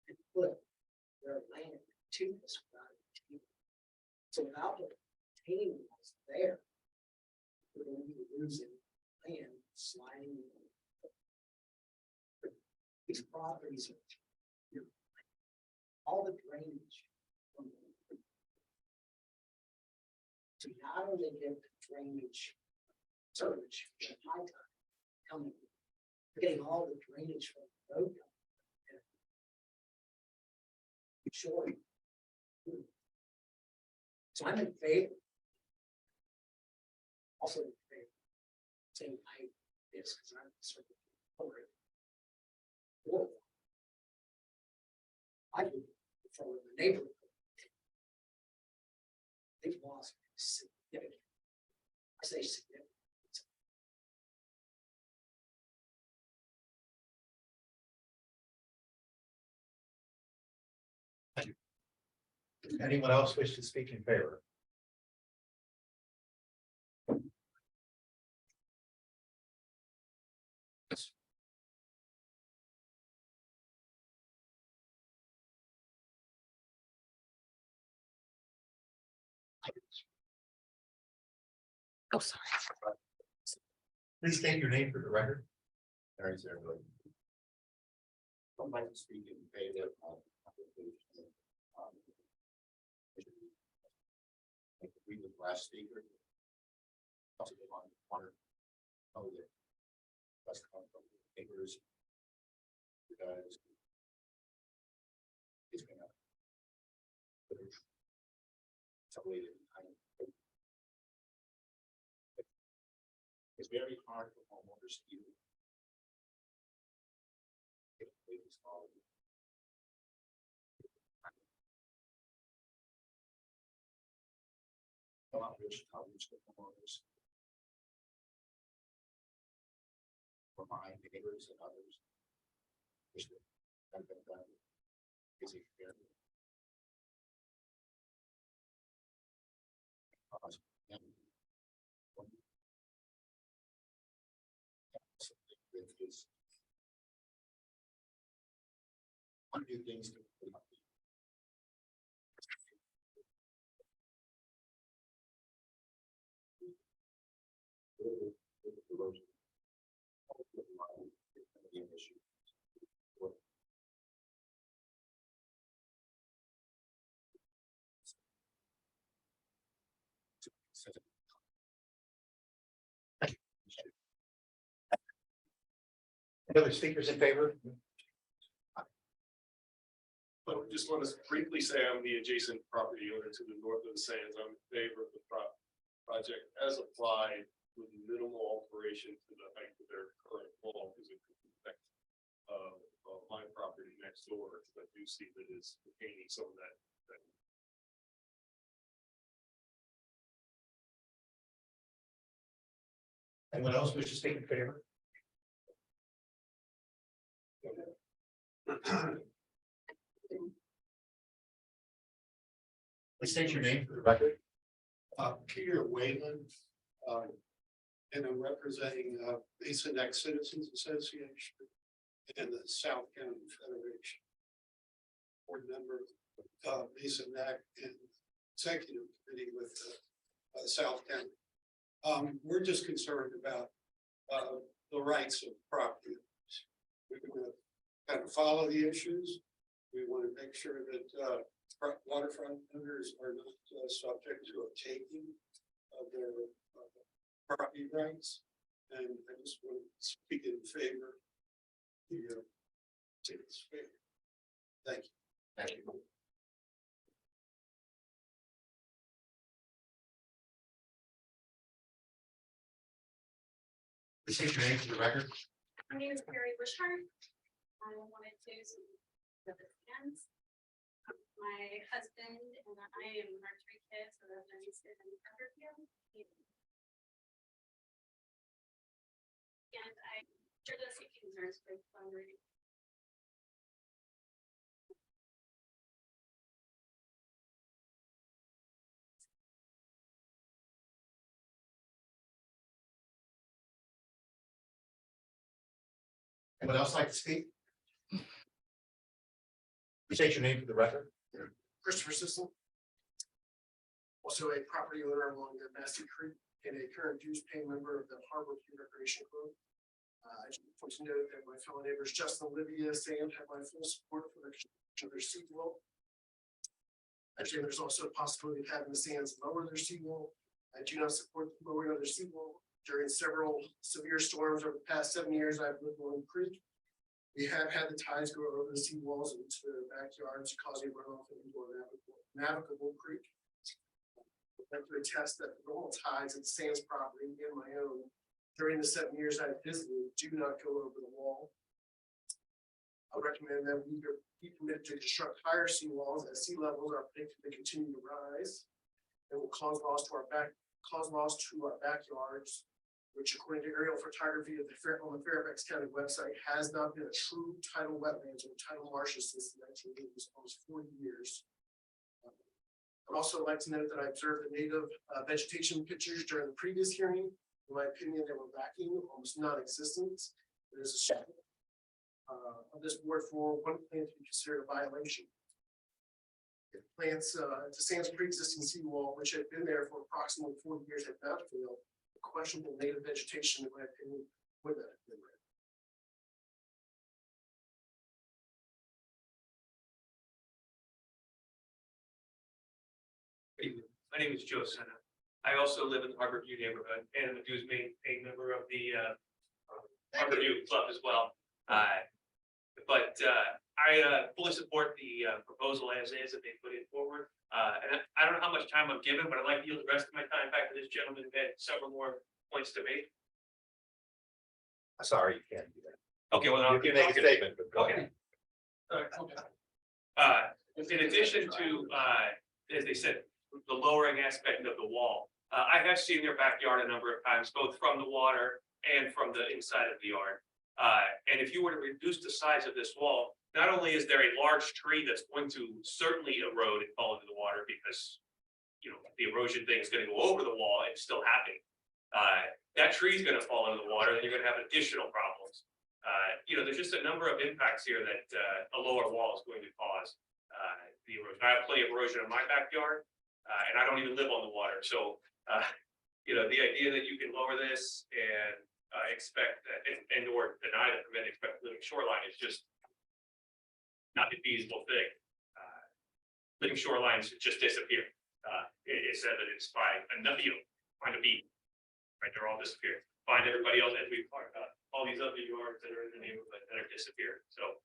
And put their land to this. So without the retaining walls there. We're going to be losing land, sliding. These properties are all the drainage. To not only get the drainage surge at high tide coming, we're getting all the drainage from the road. Sure. So I'm in favor. Also in favor. Saying I this because I'm certainly over it. I would for the neighborhood. They've lost significant. I say significant. Anyone else wish to speak in favor? Oh, sorry. Please state your name for the record. There is everybody. I'd like to speak in favor of application. I agree with last speaker. Also, they want to know that that's come from the neighbors. Because it's going to. It's a way that it's very hard for homeowners to do. Which coverage the homeowners. For my neighbors and others. Which have been done. Is a fair. One new things to Any other speakers in favor? But I just want to briefly say I'm the adjacent property owner to the north of the sands. I'm in favor of the project as applied with minimal alteration to the height of their current wall because it could affect my property next door, that do see that is retaining some of that. Anyone else wish to speak in favor? Please state your name for the record. Peter Wayland, and I'm representing Basin Neck Citizens Association and the South County Federation. Board member of Basin Neck and executive committee with South County. We're just concerned about the rights of property owners. We're going to kind of follow the issues. We want to make sure that waterfront owners are not subject to a taking of their property rights. And I just want to speak in favor. Take this favor. Thank you. Thank you. Please state your name for the record. My name is Carrie Wishart. I wanted to with the hands. My husband and I am our three kids are residents in Fairfax. And I share those same concerns with fundraising. Anyone else like to speak? Please state your name for the record. Christopher Sisson. Also a property owner along the Massey Creek and a current dues paying member of the Harbor View Recreation Club. I just want to note that my fellow neighbors, Justin, Olivia, Sam, have my full support for the construction of their seawall. Actually, there's also a possibility of having the Sands lower their seawall. I do not support lowering of their seawall. During several severe storms over the past 7 years, I've lived along the creek. We have had the tides go over the seawalls into the backyards, causing runoff into a navigable creek. I have to attest that the normal tides at Sands property and my own during the 7 years I've visited do not go over the wall. I recommend that we be permitted to construct higher seawalls as sea levels are predicted to continue to rise and will cause loss to our backyards, which according to aerial photography of on the Fairfax County website has not been a true tidal wetlands or tidal marshes since the 1980s, almost 40 years. I'd also like to note that I observed the native vegetation pictures during the previous hearing. In my opinion, they were lacking, almost non-existent. There's a sheet of this board for one plant to be considered a violation. If plants to Sands pre-existing seawall, which had been there for approximately 40 years, had not failed, questionable native vegetation, in my opinion, would not have been there. My name is Joe Senna. I also live in the Harbor View neighborhood and am a dues paying member of the Harbor View Club as well. I fully support the proposal as is that they put it forward. And I don't know how much time I'm given, but I'd like to yield the rest of my time back to this gentleman who had several more points to make. I'm sorry, you can't do that. Okay, well, You can make a statement, but go ahead. In addition to, as they said, the lowering aspect of the wall, I have seen their backyard a number of times, both from the water and from the inside of the yard. And if you were to reduce the size of this wall, not only is there a large tree that's going to certainly erode and fall into the water because, you know, the erosion thing is going to go over the wall and still happening. That tree is going to fall into the water, and you're going to have additional problems. You know, there's just a number of impacts here that a lower wall is going to cause. The erosion. I have plenty of erosion in my backyard, and I don't even live on the water. So, you know, the idea that you can lower this and expect that and or deny the permit, expect living shoreline is just not a feasible thing. Living shorelines just disappear. It's evidenced by find a beat. Right, they're all disappeared. Find everybody else as we've talked about. All these other yards that are in the neighborhood that are disappeared. So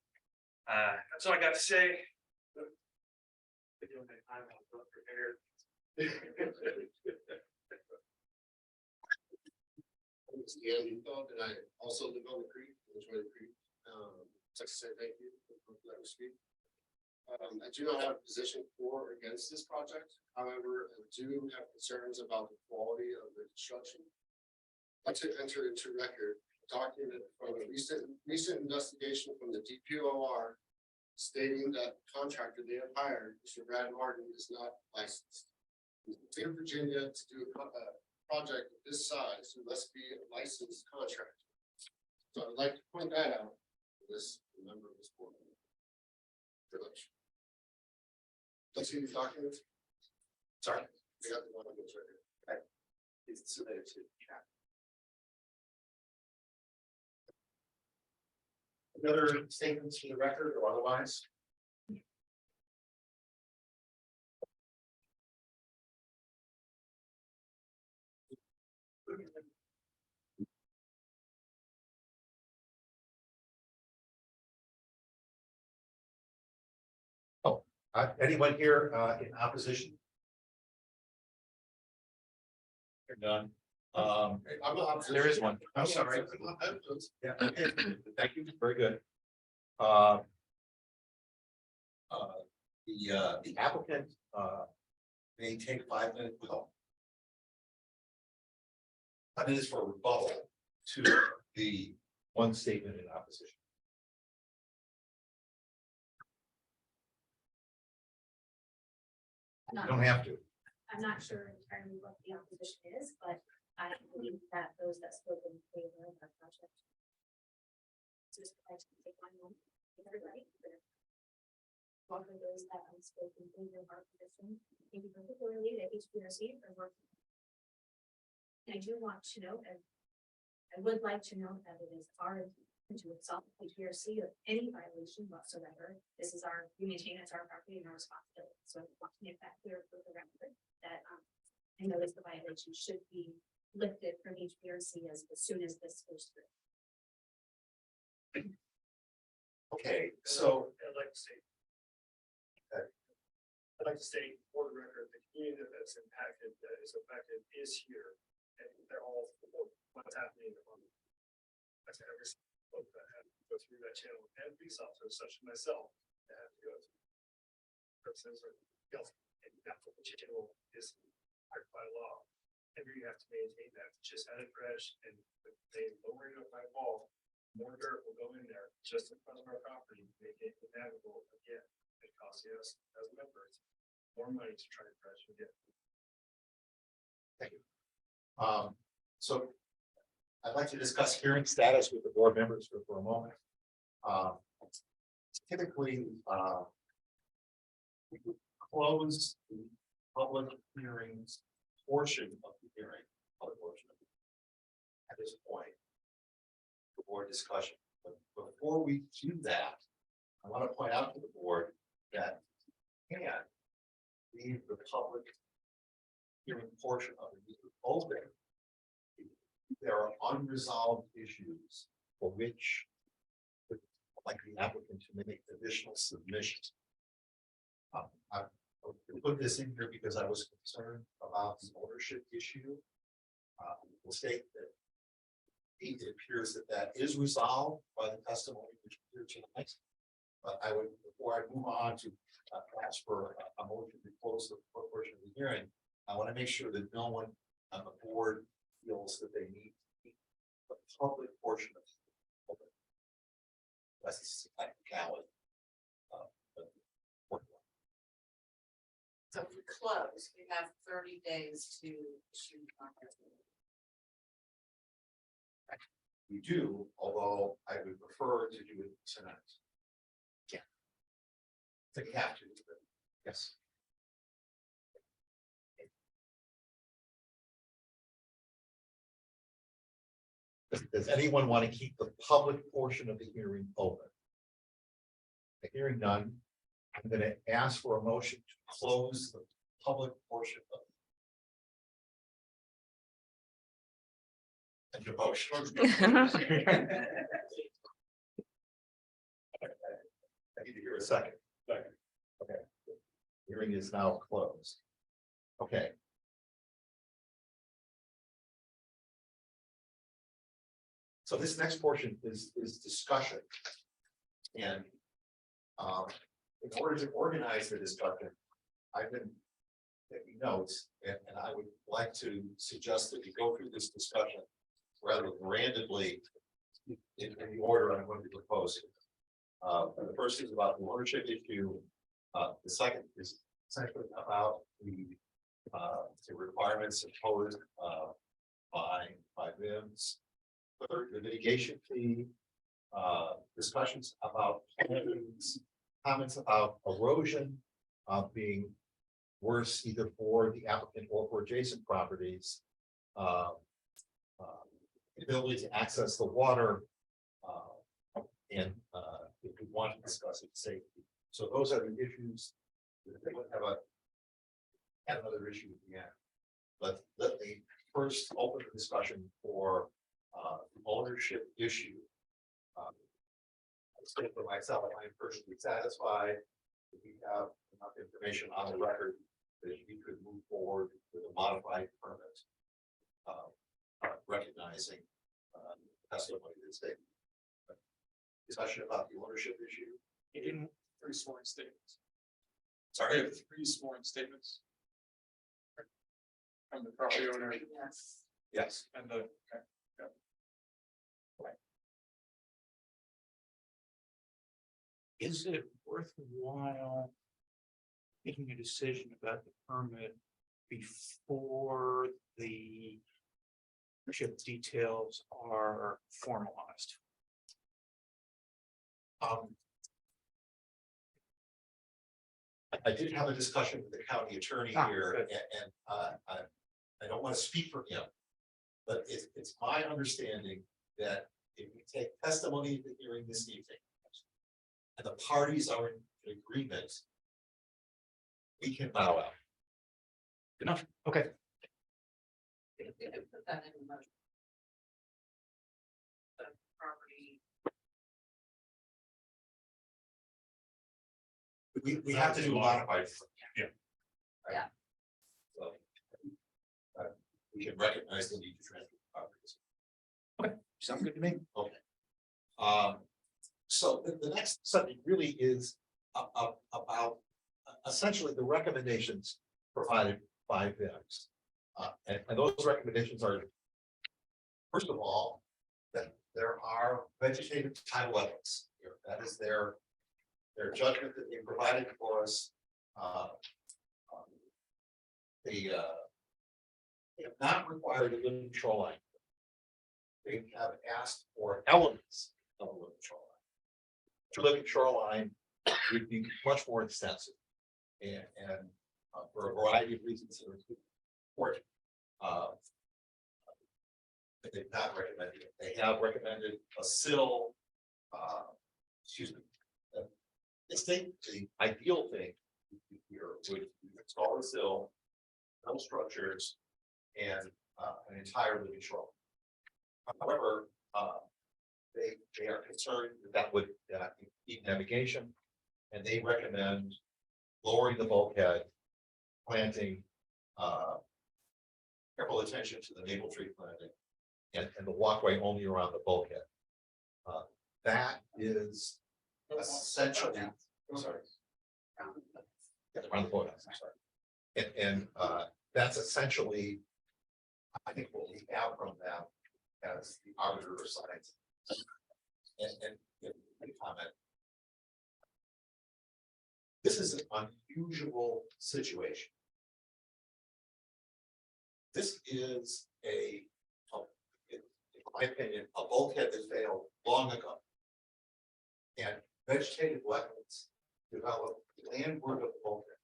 that's all I got to say. I'm not prepared. Yeah, you thought that I also live on the creek, enjoy the creek. like to say thank you for letting me speak. I do not have a position for or against this project. However, I do have concerns about the quality of the construction. I'd like to enter into record a document from a recent investigation from the DPOR stating that the contractor they have hired, Mr. Brad Martin, is not licensed. In the state of Virginia, to do a project of this size, you must be a licensed contractor. So I'd like to point that out to this member of this board. Very much. Let's see these documents. Sorry. We got the documents right here. It's submitted to. Other statements for the record or otherwise? Oh, anyone here in opposition? None. I'm not. There is one. I'm sorry. Yeah, okay. Thank you. Very good. The applicant may take 5 minutes. Well, 5 minutes for a rebuttal to the one statement in opposition. You don't have to. I'm not sure entirely what the opposition is, but I believe that those that spoke in favor of our project. Just like to take one moment, everybody. Welcome those that spoke in favor of our position. Thank you particularly to HPRC for working. And I do want to note, and I would like to note that it is our to absolve HPRC of any violation whatsoever. This is we maintain it's our property and our responsibility. So I want to make that clear for the record that I notice the violation should be lifted from HPRC as soon as this goes through. Okay, so I'd like to say. I'd like to state for the record, the community that's impacted, that is affected is here. And they're all for what's happening. That's every single that have to go through that channel, and police officers such as myself that have to go through. Purposes or else, and that's what the channel is required by law. And you have to maintain that, just had it fresh, and they lowering up my wall, more dirt will go in there just in front of our property, make it navigable again. It costs us as members more money to try to fresh again. thank you. So I'd like to discuss hearing status with the board members for a moment. Typically, we would close the public hearings portion of the hearing, at this point, for board discussion. But before we do that, I want to point out to the board that you can't leave the public hearing portion of the meeting open. There are unresolved issues for which would like the applicant to make additional submissions. I put this in here because I was concerned about the ownership issue. We'll state that it appears that is resolved by the testimony which we hear tonight. But I would, before I move on to ask for a motion to close the portion of the hearing, I want to make sure that no one on the board feels that they need to keep the public portion of it open. That's a technicality. So if we close, we have 30 days to issue comments. We do, although I would prefer to do it tonight. Yeah. I think you have to, but yes. Does anyone want to keep the public portion of the hearing open? The hearing none. I'm going to ask for a motion to close the public portion of. And your motion. I need to hear a second. Second. Okay. Hearing is now closed. Okay. So this next portion is discussion. And in order to organize the discussion, I've been taking notes, and I would like to suggest that we go through this discussion rather than randomly in the order I'm going to propose. The first is about the ownership issue. The second is essentially about the requirements imposed by VIMS. The third, the mitigation fee, discussions about comments about erosion being worse either for the applicant or for adjacent properties. Ability to access the water, and if we want to discuss it, safety. So those are the issues. They would have another issue at the end. But let me first open the discussion for the ownership issue. I say for myself, I am personally satisfied that we have enough information on the record that we could move forward with a modified permit, recognizing testimony that's taken. Discussion about the ownership issue. In 3 sworn statements. Sorry. 3 sworn statements. From the property owner. Yes. Yes. And the. Is it worthwhile making a decision about the permit before the ownership details are formalized? I did have a discussion with the county attorney here, good. and I don't want to speak for him, but it's my understanding that if we take testimony at the hearing this evening, and the parties are in agreement, we can bow out. Enough, okay. Put that in the motion. The property. We have to do a modified. Yeah. Yeah. So. We can recognize the need to transfer properties. Sounds good to me. Okay. So the next subject really is about essentially the recommendations provided by VIMS. And those recommendations are, first of all, that there are vegetative tidal wetlands here. That is their judgment that they provided for us. They have not required a living shoreline. They have asked for elements of a living shoreline. To living shoreline would be much more extensive, and for a variety of reasons that are important. They've not recommended it. They have recommended a sill. Excuse me. They think the ideal thing here would install a sill, metal structures, and an entire living shoreline. However, they are concerned that would impede navigation, and they recommend lowering the bulkhead, planting careful attention to the maple tree planting, and the walkway only around the bulkhead. That is essentially, I'm sorry. Yeah, around the boathouse, I'm sorry. And that's essentially, I think, what we have from them as the arbiter of science. And any comment. This is an unusual situation. This is in my opinion, a bulkhead that failed long ago. And vegetative wetlands develop landward of the bulkhead.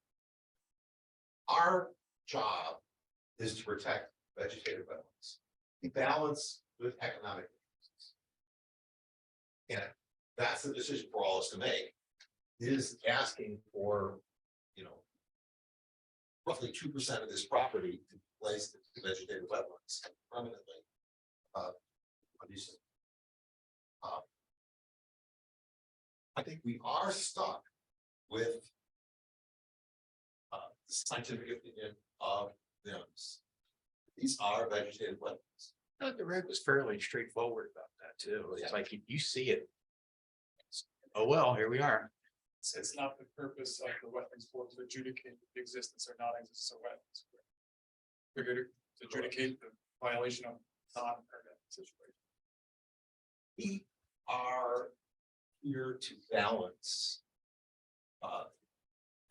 Our job is to protect vegetative wetlands. We balance with economic interests. And that's the decision for all of us to make, is asking for, roughly 2% of this property to be placed into vegetative wetlands permanently. I think we are stuck with the scientific opinion of VIMS. These are vegetative wetlands. The reg was fairly straightforward about that too. It's like you see it. Oh, well, here we are. It's not the purpose of the wetlands board to adjudicate the existence or non-existence of wetlands. We're going to adjudicate the violation of non-permit situation. We are here to balance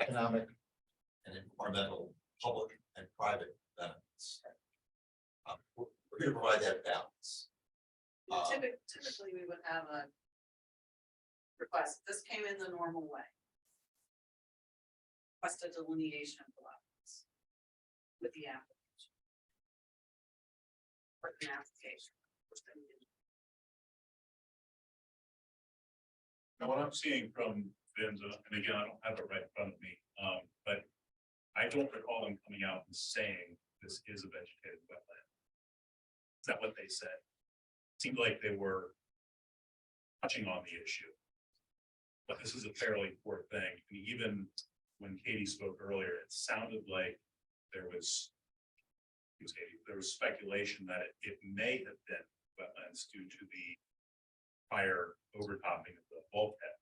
economic and environmental, public and private benefits. We're here to provide that balance. Typically, we would have a request, this came in the normal way. Request a delineation of the lots with the application. Written application. Now, what I'm seeing from Vin's, and again, I don't have it right in front of me, but I don't recall them coming out and saying this is a vegetated wetland. Is that what they said? Seemed like they were touching on the issue. But this is a fairly poor thing. I mean, even when Katie spoke earlier, it sounded like there was speculation that it may have been wetlands due to the prior overtopping of the bulkhead.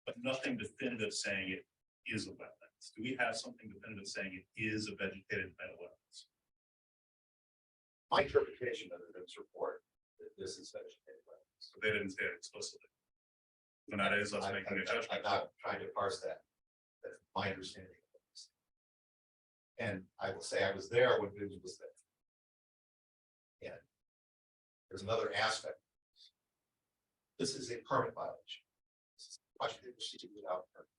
But nothing definitive saying it is a wetlands. Do we have something definitive saying it is a vegetated bed of wetlands? My interpretation of the report that this is vegetated wetlands. So they didn't say it explicitly. And that is us making a judgment. I'm not trying to parse that. That's my understanding of this. And I will say I was there when Vince was there. And there's another aspect. This is a permit violation. This is a question that proceeded without permit.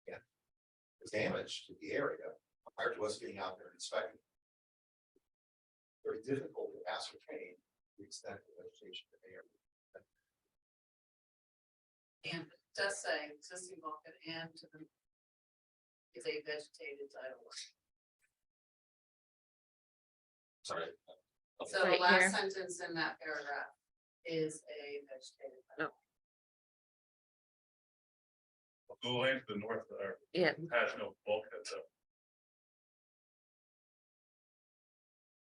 And the damage to the area prior to us getting out there and inspecting. Very difficult to ascertain the extent of vegetation in the area. And it does say existing bulkhead and to the is a vegetated tidal. Sorry. So the Right last here. sentence in that paragraph is a vegetated. tidal. The land to the north Yeah. has no bulkhead, so.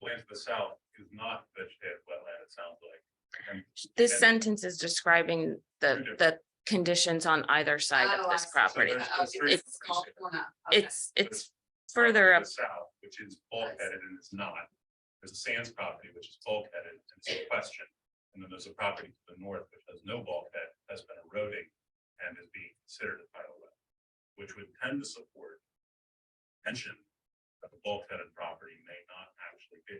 Land to the south is not vegetated wetland, it sounds like. And- This and- sentence is describing the conditions on either side Oh, of I this see. property. So there's Oh, three it's small differences. corner. Okay. It's further To up. the south, which is bulkheaded and it's not. There's a sands property, which is bulkheaded and it's a question. And then there's a property to the north, which has no bulkhead, has been eroding and is being considered a tidal wet. Which would tend to support mention that the bulkheaded property may not actually be.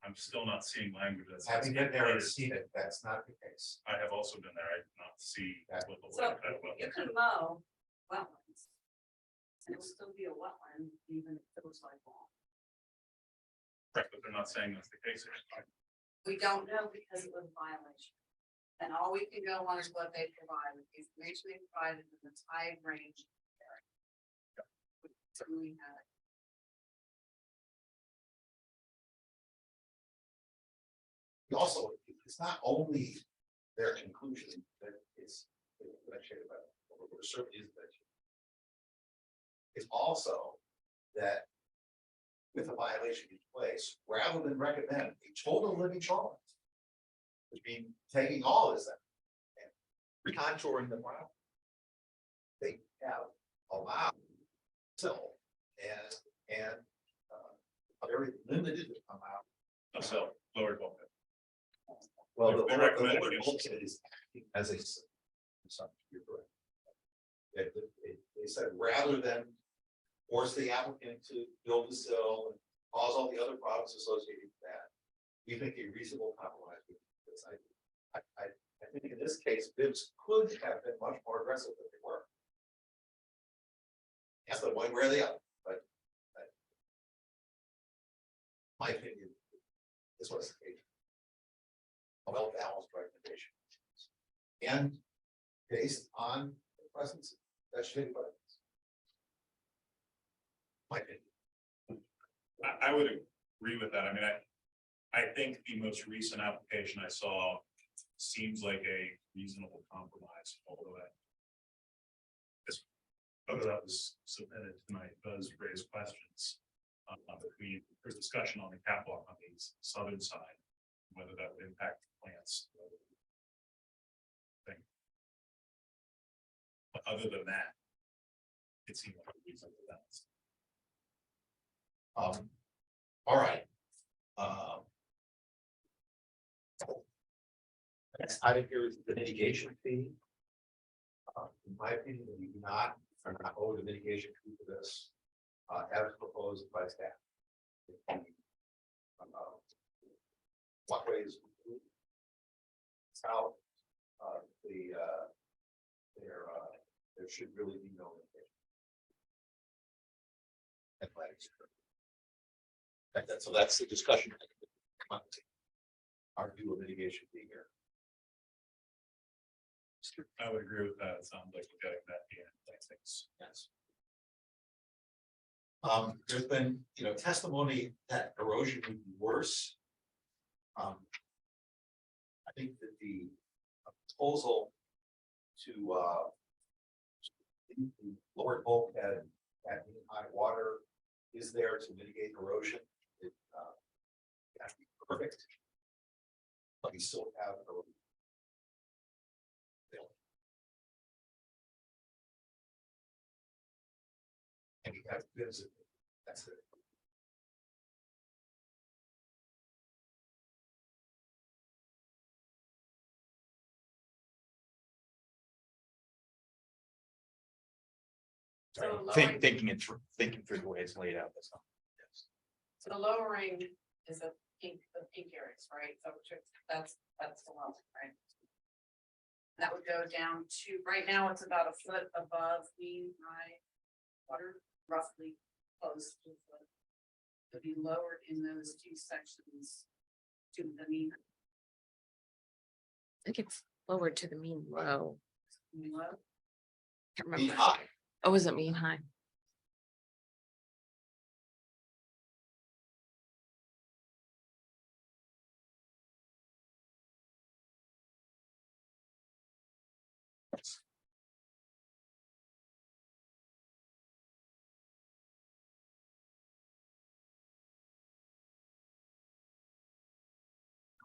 I'm still not seeing language that's. Having been there and seen it, that's not the case. I have also been there, I did not see that with the. So you can mow wetlands. And it'll still be a wetland, even if it was like long. Correct, but they're not saying that's the case. We don't know because it was a violation. And all we can go on is what they provide, the information they provided in the tide range. area. We certainly have it. Also, it's not only their conclusion that it's vegetated by, or certainly is vegetated. It's also that with a violation in place, rather than recommend a total living shoreline, which means taking all this and recontouring the ground, they have allowed a very limited amount. So lower bulkhead. Well, They the recommend lower against- bulkhead is acting as a. You're correct. They said rather than force the applicant to build the sill and cause all the other problems associated with that, we think a reasonable compromise would be this. I think in this case, Bibbs could have been much more aggressive than they were. Yes, the one where they are, but my opinion, this was a well-balanced recommendation. And based on the presence of vegetated wetlands. My opinion. I would agree with that. I mean, I think the most recent application I saw seems like a reasonable compromise, although whether that was submitted tonight does raise questions. Between, there's discussion on the catwalk on the southern side, whether that would impact the plants. other than that. It seemed like a reasonable balance. All right. Next item here is the mitigation fee. In my opinion, we do not, are not owed a mitigation fee for this, as proposed by staff. Walkways. South, there should really be no mitigation. So that's the discussion. Our view of mitigation fee here. I would agree with that. It sounds like we're getting that in. Thanks. Yes. There's been, testimony that erosion would be worse. I think that the proposal to lower bulkhead at high water is there to mitigate erosion. It has to be perfect, but we still have erosion. And you have to visit. That's it. So Thinking through the way it's laid out. That's not. Yes. So the lowering is the pink areas, right? So that's the level, right? That would go down to, right now it's about a foot above mean high water, roughly close to a foot. To be lowered in those two sections to the mean I think it's lowered to the mean low. low. Can't Mean remember. high. Oh, is it mean high?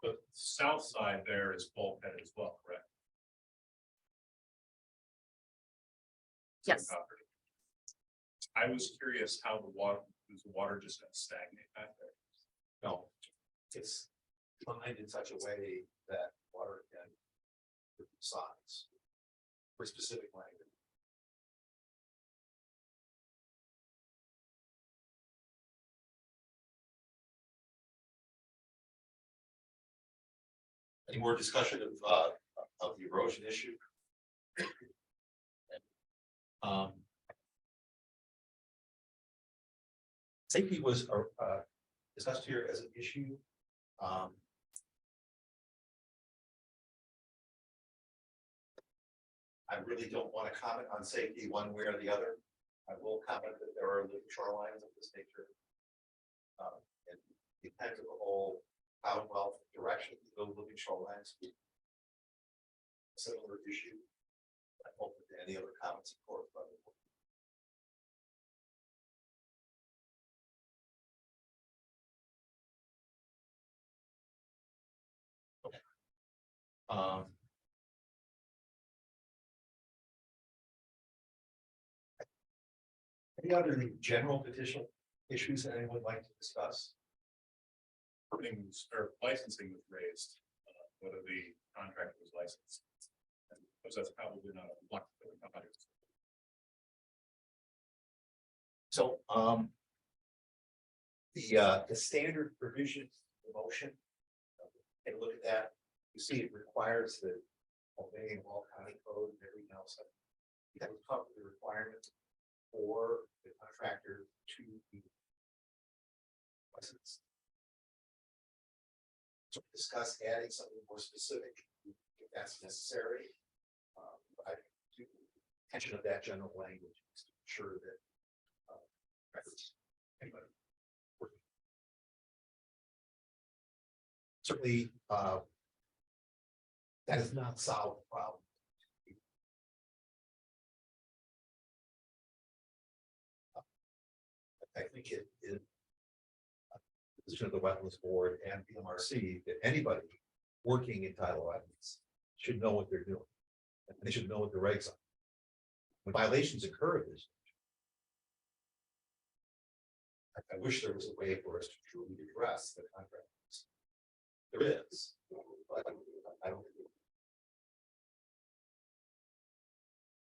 The south side there is bulkhead as well, correct? Yes. Property. I was curious how the water just gonna stagnate back there? No, it's designed in such a way that water can size for specific language. Any more discussion of the erosion issue? Safety was discussed here as an issue. I really don't want to comment on safety one way or the other. I will comment that there are living shorelines of this nature. And it depends on the whole Commonwealth direction to those living shorelines. Similar issue. I hope that any other comments, of course, but any other general petition issues that anyone would like to discuss? Things or licensing was raised, whether the contract was licensed. Because that's probably not a block for the company. So, the standard provision motion, take a look at that. You see, it requires the obeying all county code and everything else. You have to cover the requirement for the contractor to be licensed. So discuss adding something more specific if that's necessary. I do attention of that general language to ensure that anybody working. Certainly, that does not solve the problem. I think it is position of the Wetlands Board and PMRC that anybody working in tidal wetlands should know what they're doing. And they should know what the regs are. when violations occur, this. I wish there was a way for us to truly address the contract. There is, but I don't.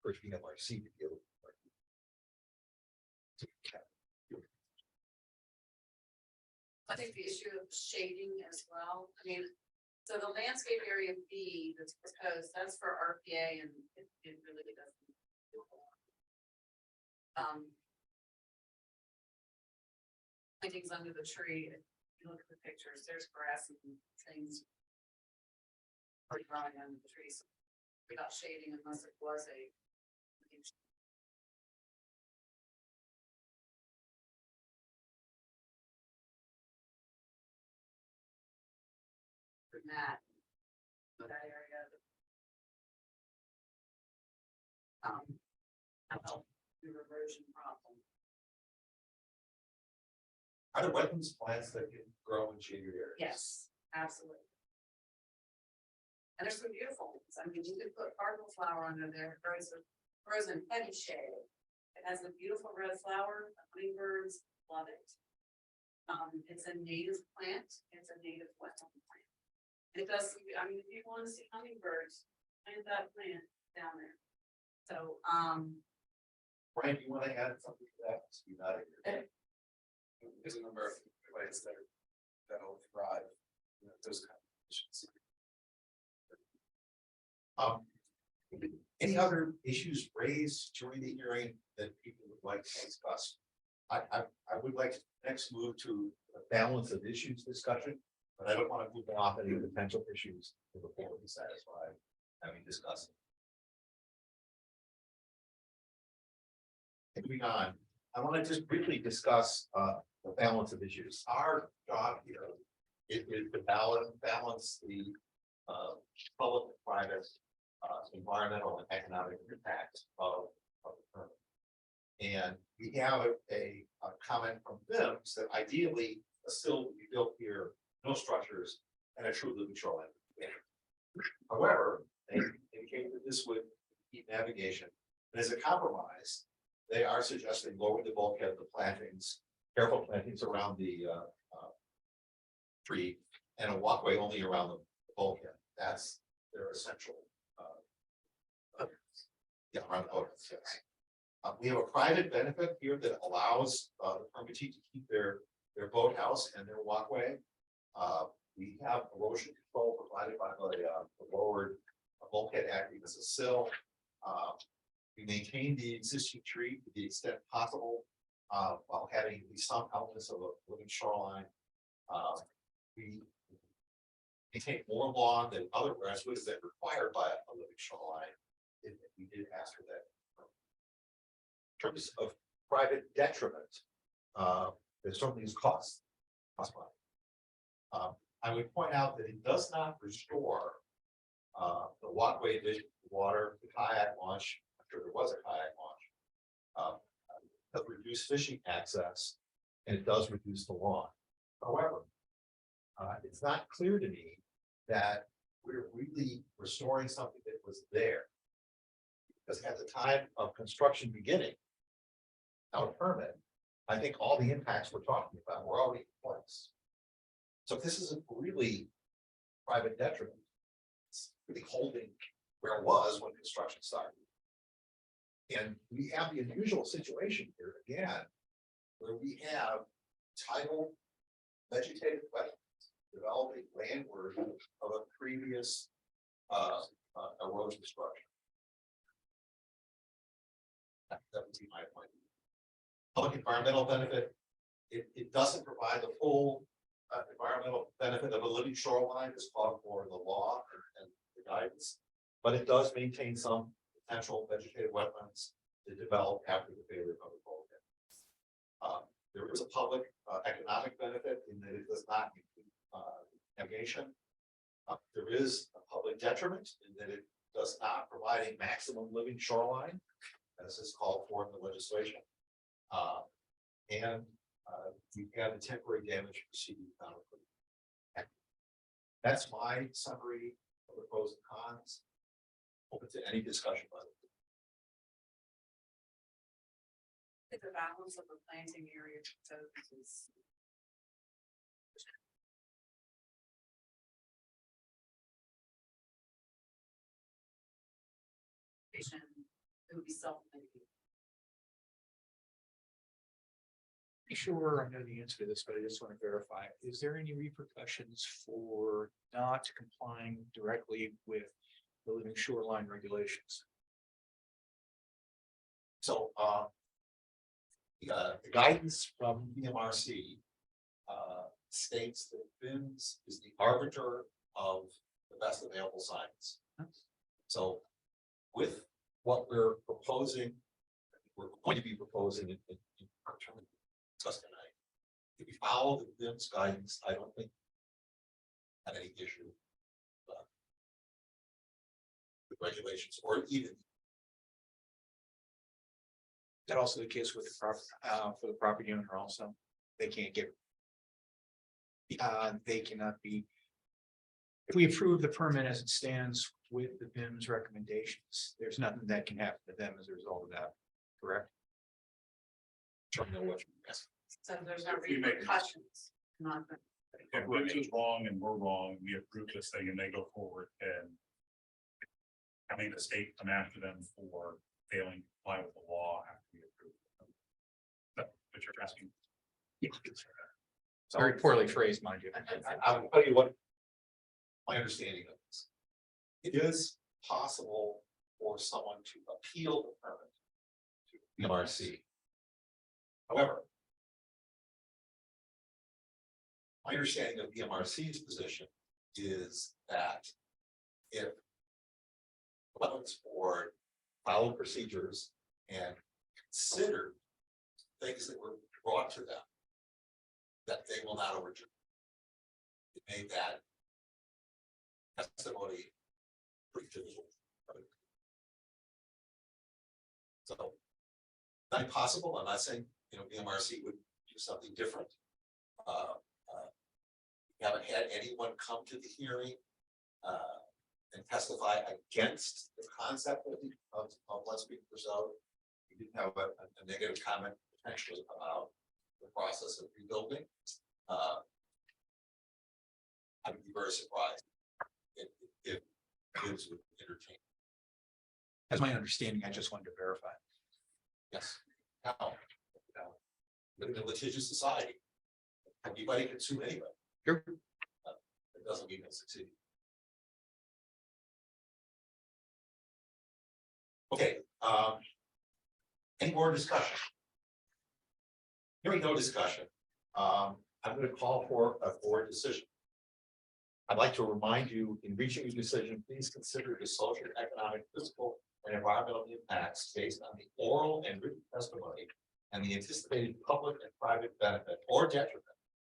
First, we have our seat to deal with. I think the issue of shading as well, I mean, so the landscape area B that's proposed, that's for RPA and it really doesn't. Plantings under the tree, if you look at the pictures, there's grass and things. Already growing under the trees, without shading unless it was a. For that area. Help the erosion problem. Are there weapons plants that can grow in shaded areas? Yes, absolutely. And there's some beautiful ones. I mean, you could put cardinal flower under there, grows in heavy shade. It has a beautiful red flower. The hummingbirds love it. It's a native plant. It's a native wetland plant. It does. I mean, if you want to see hummingbirds, plant that plant down there. So, Brian, do you want to add something to that? You're not here. There's a number of ways that'll thrive, those kind of issues. Any other issues raised during the hearing that people would like to discuss? I would like to next move to a balance of issues discussion, but I don't want to move off any potential issues to the board be satisfied having discussed. Moving on, I want to just briefly discuss the balance of issues. Our job here is to balance the public and private environmental and economic impact of the permit. And we have a comment from them that ideally a still would be built here, no structures, and a true living shoreline. However, they indicated that this would keep navigation, and as a compromise, they are suggesting lowering the bulkhead of the plantings, careful plantings around the tree, and a walkway only around the bulkhead. That's their essential. Yeah, around the bulkhead. Yes. We have a private benefit here that allows the permittee to keep their boathouse and their walkway. We have erosion control provided by the lowered bulkhead acting as a sill. We maintain the existing tree to the extent possible, while having at least some elements of a living shoreline. We maintain more lawn than other grasswoods that are required by a living shoreline. If we did ask for that. In terms of private detriment, there certainly is cost. I would point out that it does not restore the walkway dish, water, the kayak launch. I'm sure there was a kayak launch. Does reduce fishing access, and it does reduce the lawn. However, it's not clear to me that we're really restoring something that was there. Because at the time of construction beginning, our permit, I think all the impacts we're talking about were already in place. So this isn't really private detriment. It's really holding where it was when construction started. And we have the unusual situation here again, where we have tidal vegetative wetlands developing landward of a previous erosion structure. That would be my point. Public environmental benefit, it doesn't provide the full environmental benefit of a living shoreline as called for in the law and the guidance, but it does maintain some potential vegetative wetlands to develop after the failure of the bulkhead. There is a public economic benefit in that it does not include navigation. There is a public detriment in that it does not provide a maximum living shoreline, as is called for in the legislation. And we have the temporary damage proceeding. That's my summary of the pros and cons. Open to any discussion. at the balance of the planting area. So this is. It would be self-mitigating. Pretty sure I know the answer to this, but I just want to verify. Is there any repercussions for not complying directly with the living shoreline regulations? So, the guidance from BMRC states that BIMS is the arbiter of the best available science. So with what we're proposing, we're going to be proposing in our term discussed tonight. If we follow the BIMS guidance, I don't think have any issue with regulations or even. Is that also the case with the for the property owner also? They can't get. They cannot be. If we approve the permit as it stands with the BIM's recommendations, there's nothing that can happen to them as a result of that, correct? Yes. So there's no If we make- repercussions. Not. If Rich is wrong and we're wrong, we approve this thing and they go forward and having the state come after them for failing to comply with the law after we approve it. But you're asking. Very poorly phrased, mind you. I will tell you what my understanding of this. It is possible for someone to appeal the permit to BMRC. However, my understanding of BMRC's position is that if the Wetlands Board followed procedures and considered things that were brought to them, that they will not overturn. It made that testimony pretty difficult. So, not impossible. I'm not saying, BMRC would do something different. We haven't had anyone come to the hearing and testify against the concept of what's being preserved. We did have a negative comment potentially about the process of rebuilding. I would be very surprised if kids would entertain. That's my understanding. I just wanted to verify. Yes. Now, living in a litigious society, anybody can sue anybody. Sure. It doesn't mean they'll succeed. Okay, any more discussion? Hearing no discussion, I'm going to call for a board decision. I'd like to remind you, in reaching a decision, please consider the social, economic, physical, and environmental impacts based on the oral and written testimony and the anticipated public and private benefit or detriment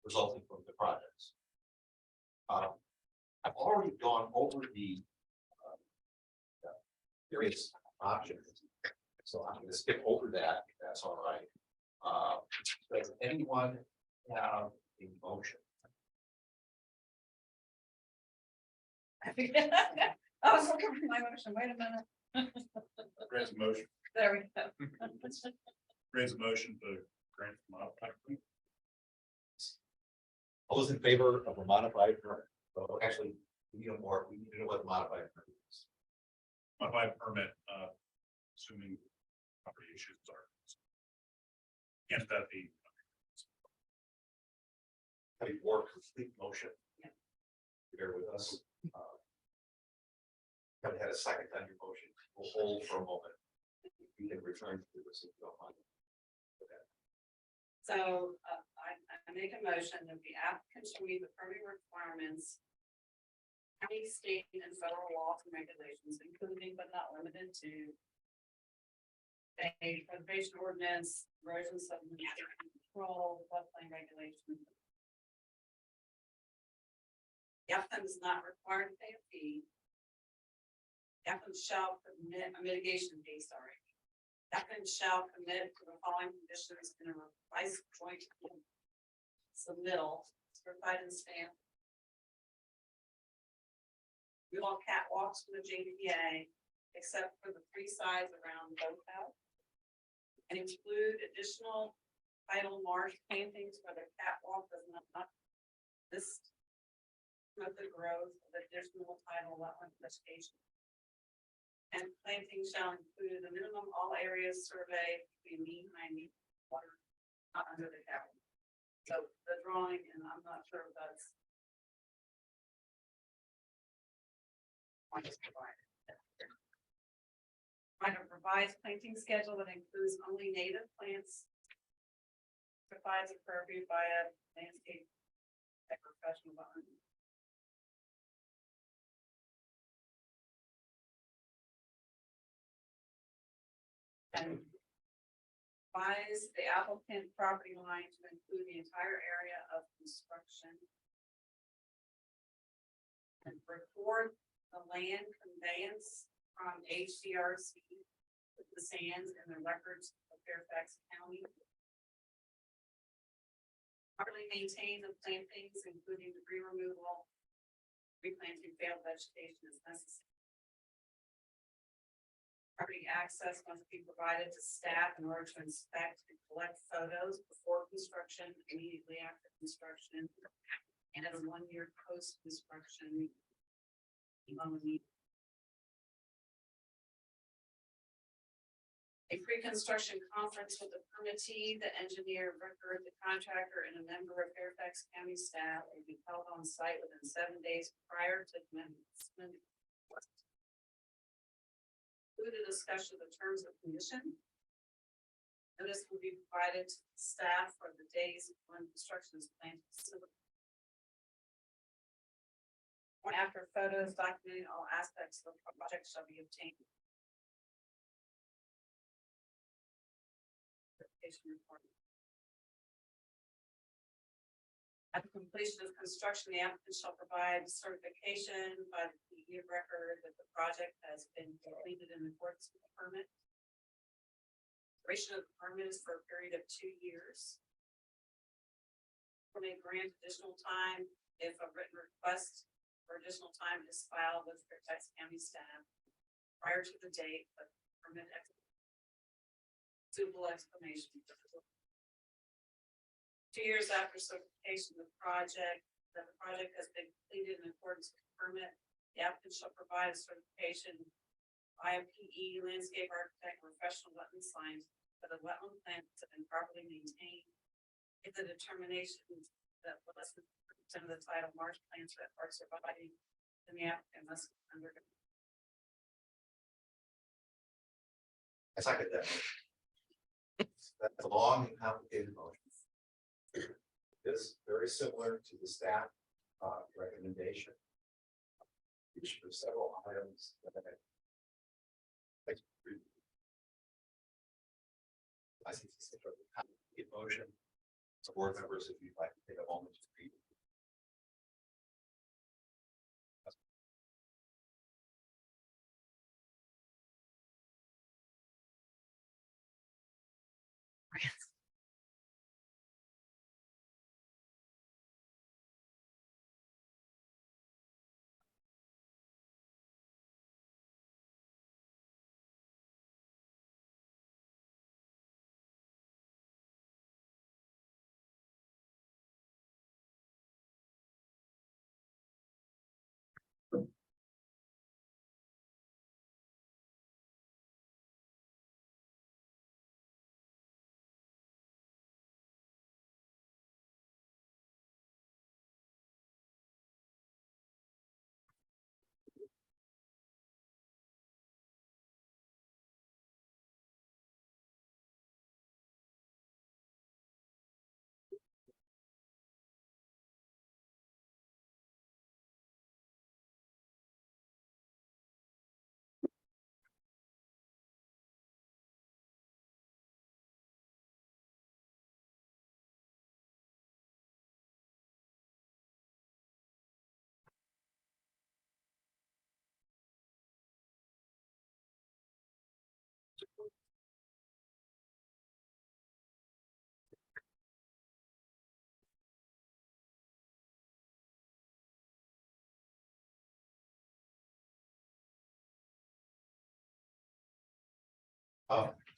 resulting from the projects. I've already gone over the various options, so I'm going to skip over that, if that's all right. Does anyone have a motion? I was looking for my motion. Wait a minute. Raise a motion, There we go. raise a motion to grant the modified. All those in favor of a modified permit? Well, actually, we need to know what the modified permit is. Modified permit, assuming property issues are. And that the. Have a more complete motion? Yeah. Bear with us. Haven't had a second on your motion. We'll hold for a moment. We can return to this if you don't mind. So I make a motion that the applicant shall meet the permitting requirements. County, state, and federal laws and regulations, including but not limited to. A preservation ordinance, erosion sediment control, floodplain regulations. The applicant is not required to pay a fee. The applicant shall permit a mitigation fee, sorry. The applicant shall commit to the following conditions in a revised joint submittal, certified and stamped. All catwalks from the JPA, except for the 3 sides around the boathouse. and include additional tidal marsh plantings where the catwalk does not this with the growth of additional tidal wetland vegetation. And planting shall include the minimum all areas surveyed between mean high and mean water, not under the catwalk. So the drawing, and I'm not sure if that's might just provide. Find a revised planting schedule that includes only native plants. Provides appropriate by a landscape professional barn. And advise the applicant property line to include the entire area of construction. And record the land conveyance from HDRC with the sands and the records of Fairfax County. Properly maintain the plantings, including debris removal, replanting failed vegetation as necessary. Property access must be provided to staff in order to inspect and collect photos before construction, immediately after construction, and at a 1 year post construction. A pre-construction conference with the permittee, the engineer, record, the contractor, and a member of Fairfax County staff will be held on site within 7 days prior to commencement. Include a discussion of the terms of condition. Notice will be provided to staff for the days when construction is planned. After photos documenting all aspects of the project shall be obtained. Report. At the completion of construction, the applicant shall provide certification by the PE of record that the project has been completed in accordance with the permit. Duration of the permit is for a period of 2 years. May grant additional time if a written request for additional time is filed with Fairfax County staff prior to the date of permit execution. Suitable explanation. 2 years after certification of the project, that the project has been completed in accordance with the permit, the applicant shall provide a certification by a PE, landscape architect, professional wetland science that the wetland plants have been properly maintained. If the determination that less than 50% of the tidal marsh plants are surviving, then the applicant must undergo. I second that. That's a long and complicated motion. It's very similar to the staff recommendation. Which for several items that I think it's a complicated motion. So board members, if you'd like to take a moment to read.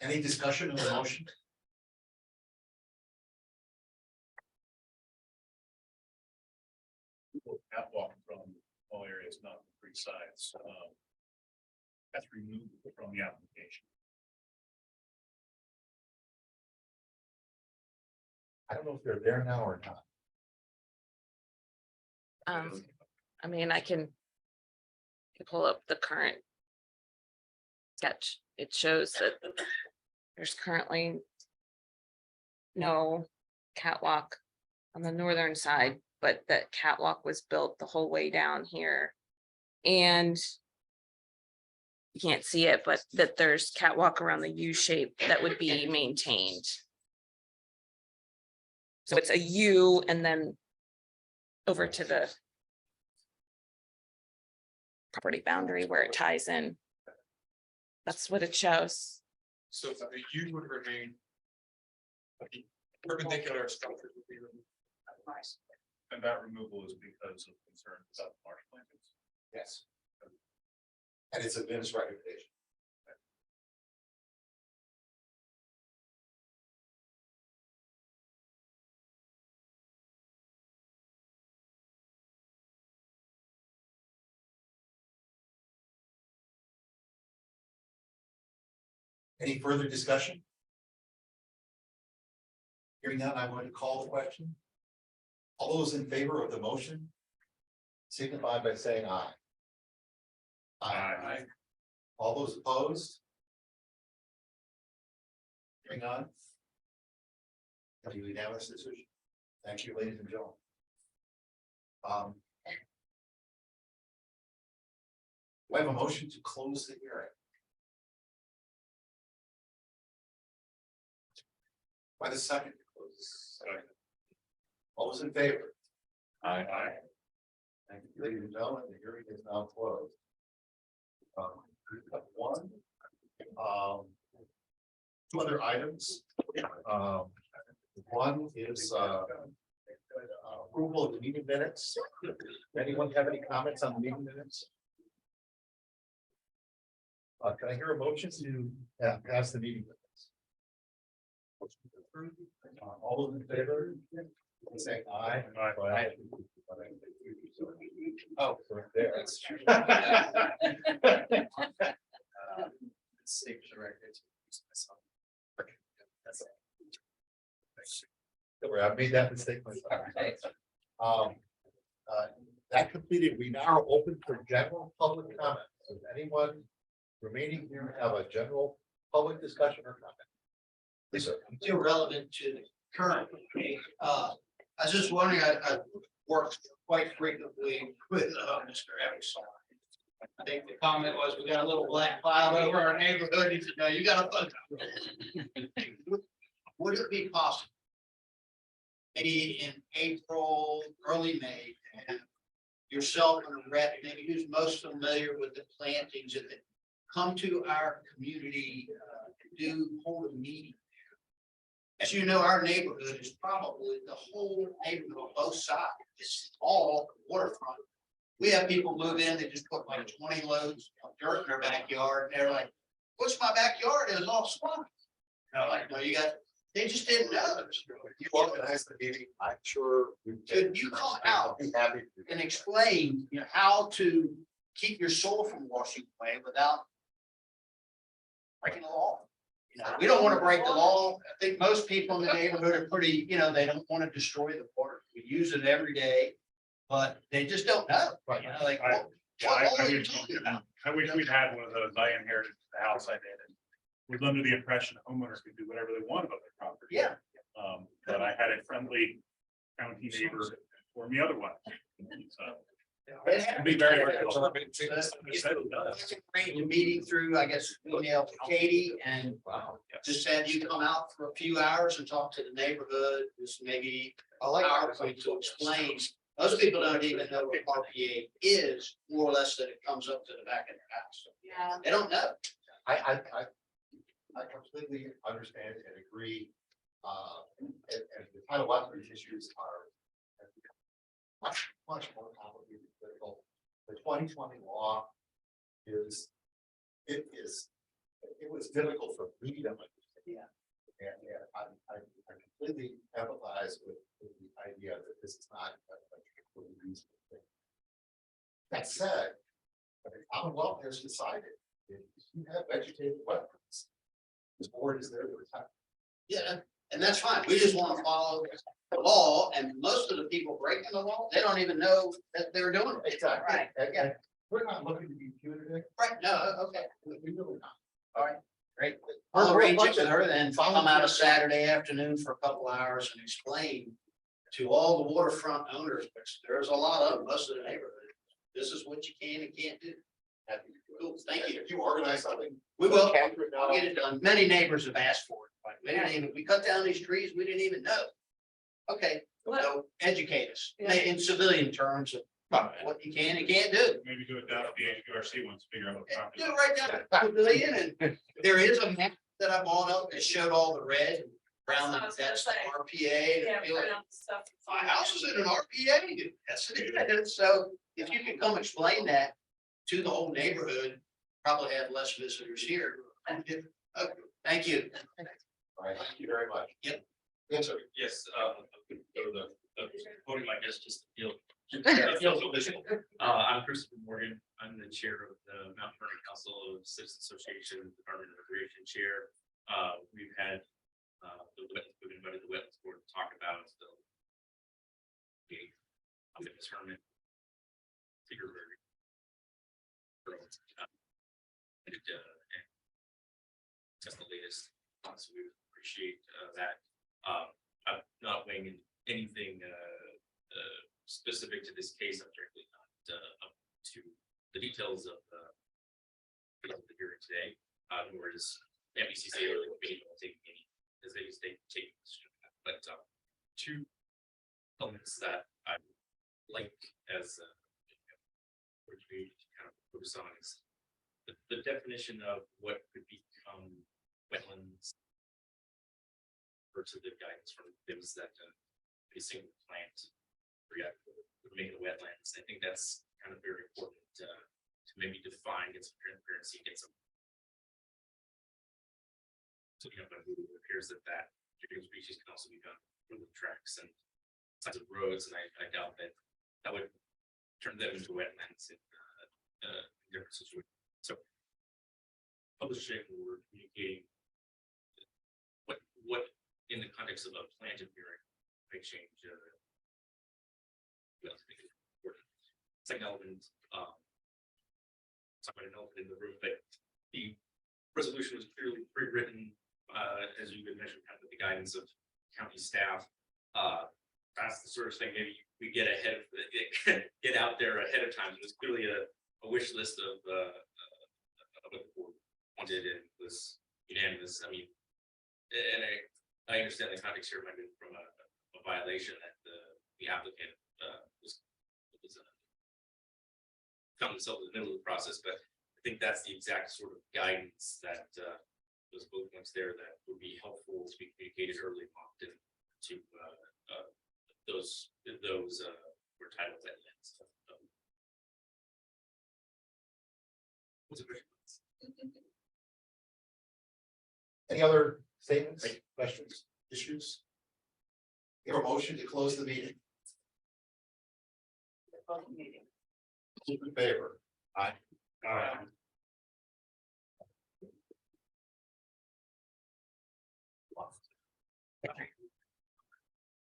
Any discussion of the motion? Catwalk from all areas, not three sides. That's removed from the application. I don't know if they're there now or not. I mean, I can pull up the current sketch. It shows that there's currently no catwalk on the northern side, but that catwalk was built the whole way down here. And you can't see it, but that there's catwalk around the U shape that would be maintained. So it's a U and then over to the property boundary where it ties in. That's what it shows. So the U would remain. But the perpendicular structure would be removed. Nice. And that removal is because of concerns about marsh plantings. Yes. And it's a Vince recommendation. Any further discussion? Hearing none, I'm going to call the question. All those in favor of the motion signify by saying aye. Aye. All those opposed? Hearing none. Have you unanimous decision? Thank you, ladies and gentlemen. We have a motion to close the hearing. By the second to close. All those in favor? Aye. Thank you, ladies and gentlemen, the hearing is now closed. We've got one, two other items. One is approval of the meeting minutes. Anyone have any comments on the meeting minutes? Can I hear a motion to pass the meeting minutes? All those in favor? Say aye. Aye. Oh, there. Safe to record. Don't worry, I've made that mistake myself. That completed, we now are open for general public comment. Does anyone remaining here have a general public discussion or comment? Please, sir. Still relevant to the current. I was just wondering, I worked quite frequently with Mr. Evans. I think the comment was, we got a little black cloud over our neighborhood. He said, no, you got a fun. Would it be possible? Maybe in April, early May, to have yourself and a rep, maybe who's most familiar with the plantings that come to our community, hold a meeting. As you know, our neighborhood is probably the whole neighborhood on both sides. It's all waterfront. We have people move in, they just put like 20 loads of dirt in their backyard. And they're like, what's my backyard? It was all swamp. And I'm like, no, you got, they just didn't know. You organized the meeting, I'm sure. Could you come out I'd be happy to. and explain, how to keep your soul from washing away without breaking the law? We don't want to break the law. I think most people in the neighborhood are pretty, they don't want to destroy the water. We use it every day, but they just don't know. Right. Like, I- what are you talking about? I wish we'd had one of those. I inherited the house I did. And was under the impression homeowners could do whatever they want about their property. Yeah. But I had a friendly county neighbor for me otherwise. So, be very. Arrange a meeting through, I guess, email to Katie and just said you come out for a few hours and talk to the neighborhood, just maybe PowerPoint to explain. Most people don't even know what RPA is, more or less that it comes up to the back of their house. Yeah. They don't know. I completely understand and agree. And the Title Wetlands issues are much more complicated and critical. The 2020 law is it was difficult for me to understand. Yeah. And I completely empathize with the idea that this is not a completely reasonable thing. That said, the Commonwealth has decided if you have vegetated wetlands, this board is there to protect. Yeah, and that's fine. We just want to follow the law, and most of the people breaking the law, they don't even know that they're doing it. Exactly. Right, And we're not looking to be punitive. right, no, okay, We really not. all right, great. We're- I'll we're a arrange bunch it of with her, then come out a Saturday afternoon for a couple hours and explain to all the waterfront owners, which there's a lot of them, most of the neighborhood, this is what you can and can't do. Cool, thank you. If you organize something. We will. Catherine, now. I'll get it done. Many neighbors have asked for it. Like, we didn't even, we cut down these trees, we didn't even know. Okay, so educate us in civilian terms of what you can and can't do. Maybe do it down at the HQRC once, figure out what property. Do it right down at the pavilion, and there is a map that I bought up that showed all the red and brown, I was gonna that's say. RPA. Yeah, and feel like, print out the stuff. my house is in an RPA. Yes, it is. So if you can come explain that to the whole neighborhood, probably have less visitors here. Okay, thank you. All right, thank you very much. Yep. Yes, sir. Yes, the voting, I guess, just feels. It feels official. I'm Christopher Morgan. I'm the chair of the Mount Vernon Council of Citizens Association, Department of Recreation Chair. We've had, we've invited the Wetlands Board to talk about the. I'm gonna determine. Figure. And just the latest, so we appreciate that. I'm not weighing in anything specific to this case. I'm directly not up to the details of the hearing today, nor is MBCC or the committee taking any, as they take. But two elements that I like as for you to kind of focus on is the definition of what could become wetlands. To the guidance from those that a single plant would make it wetlands. I think that's kind of very important to maybe define, get some transparency, get some. So it appears that species can also be done from the tracks and sides of roads, and I doubt that would turn them into wetlands in different situations. So publishing or communicating what in the context of a planted hearing may change. Second element, somebody know in the room, but the resolution was clearly pre-written, as you had mentioned, kind of the guidance of county staff. That's the sort of thing maybe we get ahead of get out there ahead of time. It was clearly a wish list of what the board wanted, and was unanimous. I mean, and I understand the context here might be from a violation that the applicant was found themselves in the middle of the process, but I think that's the exact sort of guidance that those bullet points there that would be helpful to be communicated early and often to those were titled wetlands. What's the question? Any other statements, questions, issues? Give a motion to close the meeting. Who's in favor? Aye.